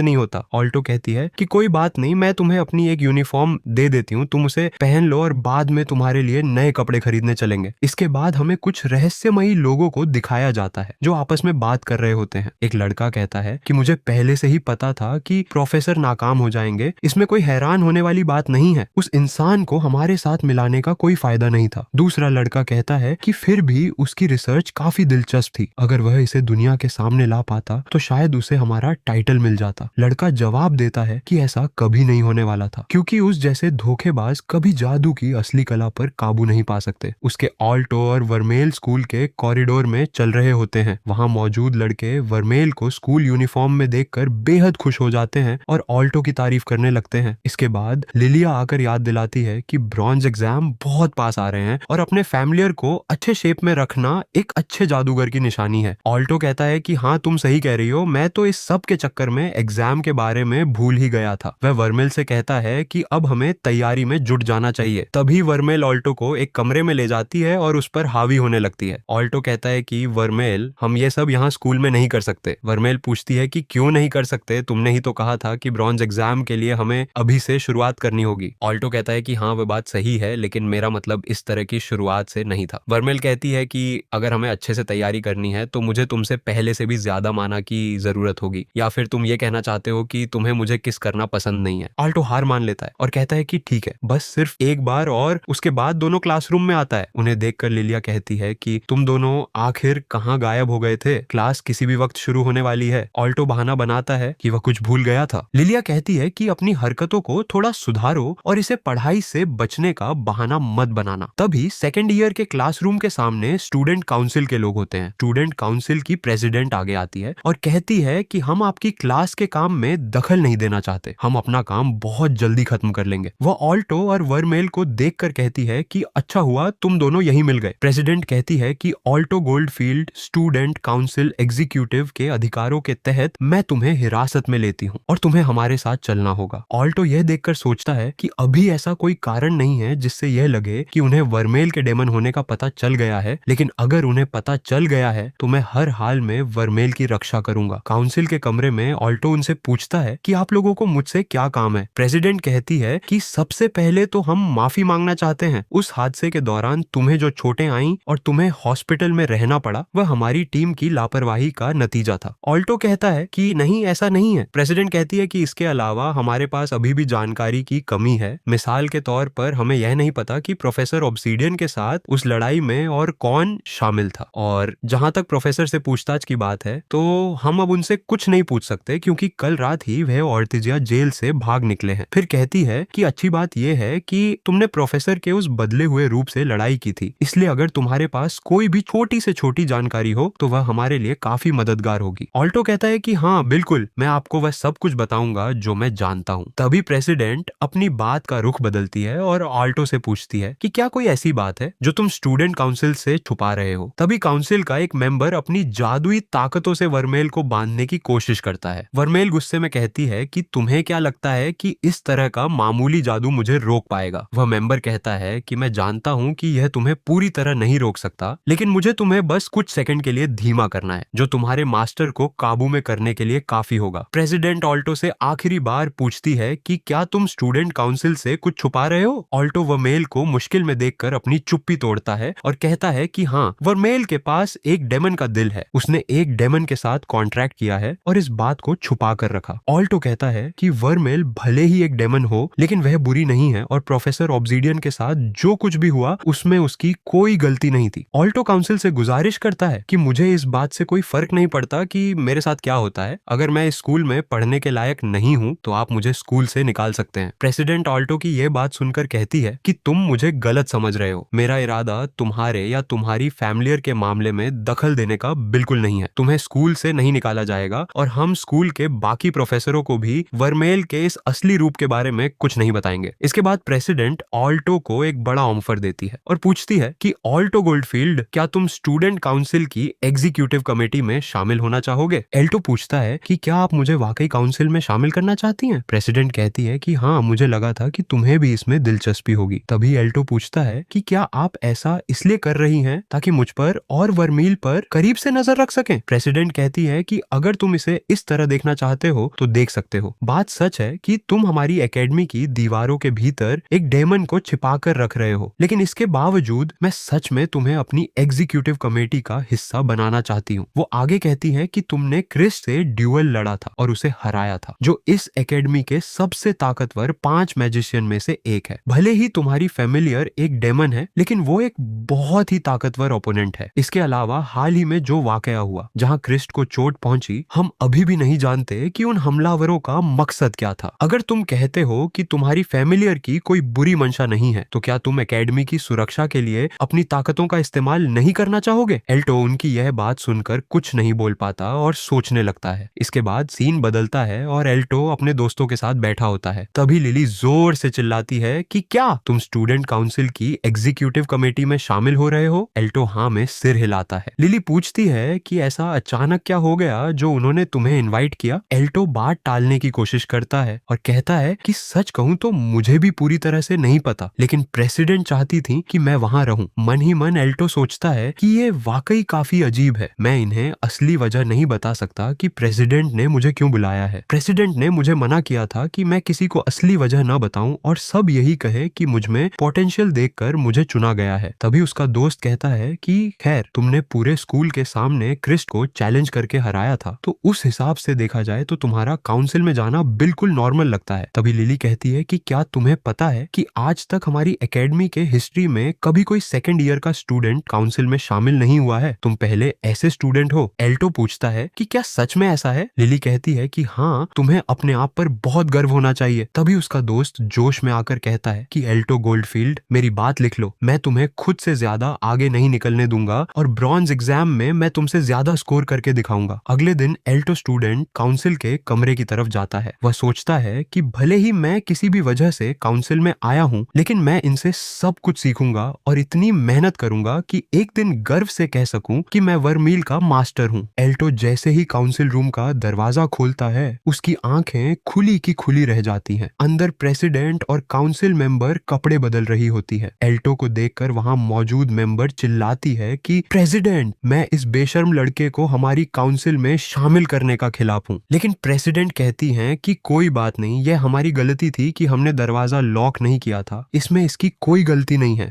नहीं होता। ऑल्टो कहती है कि कोई बात नहीं, मैं तुम्हें अपनी एक यूनिफॉर्म दे देती हूँ, तुम उसे पहन लो और बाद में तुम्हारे लिए नए कपड़े खरीदने चलेंगे। इसके बाद हमें कुछ रहस्यमयी लोगों को दिखाया जाता है जो आपस में बात कर रहे होते हैं। एक लड़का कहता है कि मुझे पहले से ही पता था कि प्रोफेसर नाकाम हो जाएंगे, इसमें कोई हैरान होने वाली बात नहीं है, उस इंसान को हमारे साथ मिलाने का कोई फायदा नहीं था। दूसरा लड़का कहता है कि फिर भी उसकी रिसर्च काफी दिलचस्प थी, अगर वह इसे दुनिया के सामने ला पाता तो शायद उसे हमारा टाइटल मिल जाता। लड़का जवाब देता है कि ऐसा कभी नहीं होने वाला था, क्योंकि उस जैसे धोखेबाज कभी जादू की असली कला पर काबू नहीं पा सकते। उसके ऑल्टो और वर्मेल स्कूल के कॉरिडोर में चल रहे होते हैं। वहां मौजूद लड़के वर्मेल को स्कूल यूनिफॉर्म में देखकर बेहद खुश हो जाते हैं और ऑल्टो की तारीफ करने लगते हैं। इसके बाद लिलिया आकर याद दिलाती है कि ब्रॉन्ज एग्जाम बहुत पास आ रहे हैं और अपने फैमिलियर को अच्छे शेप में रखना एक अच्छे जादूगर की निशानी है। ऑल्टो कहता है कि हाँ, तुम सही कह रही हो, मैं तो इस सब के चक्कर में एग्जाम के बारे में भूल ही गया था। वह वर्मेल से कहता है कि अब हमें तैयारी में जुट जाना चाहिए। तभी वर्मेल ऑल्टो को एक कमरे में ले जाती है और उस पर हावी होने लगती है। ऑल्टो कहता है कि वर्मेल, हम ये सब यहाँ स्कूल में नहीं कर सकते। वर्मेल पूछती है कि क्यों नहीं कर सकते, तुमने ही तो कहा था कि ब्रॉन्ज एग्जाम के लिए हमें अभी से शुरुआत करनी होगी। ऑल्टो कहता है कि हाँ, वह बात सही है, लेकिन मेरा मतलब इस तरह की शुरुआत से नहीं था। वर्मेल कहती है कि अगर हमें अच्छे से तैयारी करनी है तो मुझे तुमसे पहले से भी ज्यादा माना की जरूरत होगी, या फिर तुम ये कहना चाहते हो कि तुम्हें मुझे किस करना पसंद नहीं है। ऑल्टो हार मान लेता है और कहता है कि ठीक है, बस सिर्फ एक बार, और उसके बाद दोनों क्लासरूम में आता है। उन्हें देखकर लिलिया कहती है कि तुम दोनों आखिर कहाँ गायब हो गए थे, क्लास किसी भी वक्त शुरू होने वाली है। ऑल्टो बहाना बनाता है कि वह कुछ भूल गया था। लिलिया कहती है कि अपनी हरकतों को थोड़ा सुधारो और इसे पढ़ाई से बचने का बहाना मत बनाना। तभी सेकेंड ईयर के क्लासरूम के सामने स्टूडेंट काउंसिल के लोग होते हैं। स्टूडेंट काउंसिल की प्रेसिडेंट आगे आती है और कहती है कि हम आपकी क्लास के काम में दखल नहीं देना चाहते, हम अपना काम बहुत जल्दी खत्म कर लेंगे। वह ऑल्टो और वर्मेल को देखकर कहती है कि अच्छा हुआ तुम दोनों यहीं मिल गए। प्रेसिडेंट कहती है कि Alto Goldfield student council executive के अधिकारों के तहत मैं तुम्हें हिरासत में लेती हूँ और तुम्हें हमारे साथ चलना होगा। ऑल्टो यह देखकर सोचता है कि अभी ऐसा कोई कारण नहीं है जिससे यह लगे कि उन्हें वर्मेल के डेमन होने का पता चल गया है, लेकिन अगर उन्हें पता चल गया है तो मैं हर हाल में वर्मेल की रक्षा करूंगा। काउंसिल के कमरे में ऑल्टो उनसे पूछता है कि आप लोगों को मुझसे क्या काम है। प्रेसिडेंट कहती है कि सबसे पहले तो हम माफी मांगना चाहते हैं। उस हादसे के दौरान तुम्हें जो चोटें आईं और तुम्हें हॉस्पिटल में रहना पड़ा, वह हमारी टीम की लापरवाही का नतीजा था। ऑल्टो कहता है कि नहीं, ऐसा नहीं है। प्रेसिडेंट कहती है कि इसके अलावा हमारे पास अभी भी जानकारी की कमी है। मिसाल के तौर पर हमें यह नहीं पता कि प्रोफेसर ऑब्सीडियन के साथ उस लड़ाई में और कौन शामिल था, और जहां तक प्रोफेसर से पूछताछ की बात है तो हम अब उनसे कुछ नहीं पूछ सकते क्योंकि कल रात ही वह ऑर्टिजिया जेल से भाग निकले हैं। फिर कहती है कि अच्छी बात यह है कि तुमने प्रोफेसर के उस बदले हुए रूप से लड़ाई की थी, इसलिए अगर तुम्हारे पास कोई भी छोटी से छोटी जानकारी हो तो वह हमारे लिए काफी मददगार होगी। ऑल्टो कहता है कि हाँ बिल्कुल, मैं आपको वह सब कुछ बताऊंगा जो मैं जानता हूँ। तभी प्रेसिडेंट अपनी बात का रुख बदलती है और ऑल्टो से पूछती है कि क्या कोई ऐसी बात है जो तुम स्टूडेंट काउंसिल से छुपा रहे हो। तभी काउंसिल का एक मेंबर अपनी जादुई ताकतों से वर्मेल को बांधने की कोशिश करता है। वर्मेल गुस्से में कहती है कि तुम्हें क्या लगता है कि इस तरह का मामूली जादू मुझे रोक पाएगा। वह मेंबर कहता है कि मैं जानता हूँ कि यह तुम्हें पूरी तरह नहीं रोक सकता, लेकिन मुझे तुम्हें बस कुछ सेकंड के लिए धीमा करना है, जो तुम्हारे मास्टर को काबू में करने के लिए काफी होगा। प्रेसिडेंट ऑल्टो से आखिरी बार पूछती है कि क्या तुम स्टूडेंट काउंसिल से कुछ छुपा रहे हो। हो? ऑल्टो वर्मेल को मुश्किल में देखकर अपनी चुप्पी तोड़ता है और कहता है कि हाँ, वर्मेल के पास एक डेमन का दिल है, उसने एक डेमन के साथ कॉन्ट्रैक्ट किया है और इस बात को छुपा कर रखा। ऑल्टो कहता है कि वर्मेल भले ही एक डेमन हो, लेकिन वह बुरी नहीं है और प्रोफेसर ऑब्सीडियन के साथ जो कुछ भी हुआ उसमें उसकी कोई गलती नहीं थी। ऑल्टो काउंसिल से गुजारिश करता है कि मुझे इस बात से कोई फर्क नहीं पड़ता कि मेरे साथ क्या होता है, अगर मैं इस स्कूल में पढ़ने के लायक नहीं हूँ तो आप मुझे स्कूल से निकाल सकते हैं। प्रेसिडेंट ऑल्टो की यह बात सुनकर कहती है कि तुम मुझे गलत समझ रहे हो, मेरा इरादा तुम्हारे या तुम्हारी फैमिलियर के मामले में दखल देने का बिल्कुल नहीं है। तुम्हें स्कूल से नहीं निकाला जाएगा और हम स्कूल के बाकी प्रोफेसरों को भी वर्मेल के इस असली रूप के बारे में कुछ नहीं बताएंगे। इसके बाद प्रेसिडेंट ऑल्टो को एक बड़ा ऑफर देती है और पूछती है कि ऑल्टो गोल्डफील्ड, क्या तुम स्टूडेंट काउंसिल की एग्जीक्यूटिव कमेटी में शामिल होना चाहोगे? एल्टो पूछता है कि क्या आप मुझे वाकई काउंसिल में शामिल करना चाहती हैं? प्रेसिडेंट कहती है कि हाँ, मुझे लगा था कि तुम्हें भी इसमें दिलचस्पी होगी। तभी एल्टो पूछता है कि क्या आप ऐसा इसलिए कर रही हैं ताकि मुझ पर और वर्मील पर करीब से नजर रख सकें? प्रेसिडेंट कहती है कि अगर तुम इसे इस तरह देखना चाहते हो तो देख सकते हो। बात सच है कि तुम हमारी एकेडमी की दीवारों के भीतर एक डेमन को छिपा कर रख रहे हो, लेकिन इसके बावजूद मैं सच में तुम्हें अपनी एग्जीक्यूटिव कमेटी का हिस्सा बनाना चाहती हूँ। वो आगे कहती है कि तुमने क्रिस से ड्यूअल लड़ा था और उसे हराया था, जो इस एकेडमी के सबसे ताकतवर 5 मैजिशियन में से एक है। भले ही तुम्हारी फैमिलियर एक डेमन है, लेकिन वो एक बहुत ही ताकतवर ओपोनेंट है। इसके अलावा हाल ही में जो वाकया हुआ जहाँ क्रिस को चोट पहुंची, हम अभी भी नहीं जानते कि उन हमलावरों का मकसद क्या था। अगर तुम कहते हो कि तुम्हारी फैमिलियर की कोई बुरी मंशा नहीं है, तो क्या तुम एकेडमी की सुरक्षा के लिए अपनी ताकतों का इस्तेमाल नहीं करना चाहोगे? एल्टो उनकी यह बात सुनकर कुछ नहीं बोल पाता और सोचने लगता है। इसके बाद सीन बदलता है और एल्टो अपने दोस्तों के साथ बैठा होता है। तभी लिली जोर से चिल्लाती है कि क्या तुम स्टूडेंट काउंसिल की एग्जीक्यूटिव कमेटी में शामिल हो रहे हो? एल्टो हाँ में सिर हिलाता है। लिली पूछती है कि ऐसा अचानक क्या हो गया जो उन्होंने तुम्हें इनवाइट किया? एल्टो बात टालने की कोशिश करता है और कहता है कि सच कहूं तो मुझे भी पूरी तरह से नहीं पता, लेकिन प्रेसिडेंट चाहती थी कि मैं वहां रहूं। मन ही मन एल्टो सोचता है कि ये वाकई काफी अजीब है। मैं इन्हें असली वजह नहीं बता सकता कि प्रेसिडेंट ने मुझे क्यों बुलाया है। प्रेसिडेंट ने मुझे मना किया था कि मैं किसी को असली वजह न बताऊं और सब यही कहे कि मुझ में पोटेंशियल देखकर मुझे चुना गया है। तभी उसका दोस्त कहता है कि खैर, तुमने पूरे स्कूल के सामने क्रिस को चैलेंज करके हराया था, तो उस हिसाब से देखा जाए तो तुम्हारा काउंसिल में जाना बिल्कुल नॉर्मल लगता है। तभी लिली कहती है कि क्या तुम्हें पता है कि आज तक हमारी एकेडमी के हिस्ट्री में कभी कोई सेकंड ईयर का स्टूडेंट काउंसिल में शामिल नहीं हुआ है? तुम पहले ऐसे स्टूडेंट हो। एल्टो पूछता है कि क्या सच में ऐसा है? लिली कहती है कि हाँ, तुम्हें अपने आप पर बहुत गर्व होना चाहिए। तभी उसका दोस्त जोश में आकर कहता है कि एल्टो गोल्डफील्ड, मेरी बात लिख लो, मैं तुम्हें खुद से ज्यादा आगे नहीं निकलने दूंगा और ब्रॉन्ज एग्जाम में मैं तुमसे ज्यादा स्कोर करके दिखाऊंगा। अगले दिन एल्टो स्टूडेंट काउंसिल के कमरे की तरफ जाता है। वह सोचता है कि भले ही मैं किसी भी वजह से काउंसिल में आया हूँ, लेकिन मैं इनसे सब कुछ सीखूंगा और इतनी मेहनत करूंगा कि एक दिन गर्व से कह सकूं कि मैं वर्मील का मास्टर हूँ। एल्टो जैसे ही काउंसिल रूम का दरवाजा खोलता है, उसकी आंखें खुली की खुली रह जाती हैं। अंदर प्रेसिडेंट और काउंसिल मेंबर कपड़े बदल रही होती है। एल्टो को देखकर वहां मौजूद मेंबर चिल्लाती है कि प्रेसिडेंट, मैं इस बेशर्म लड़के को हमारी काउंसिल में शामिल करने का खिलाफ हूँ। लेकिन प्रेसिडेंट कहती हैं कि कोई बात नहीं, यह हमारी गलती थी कि हमने दरवाजा लॉक नहीं किया था, इसमें इसकी कोई गलती नहीं है।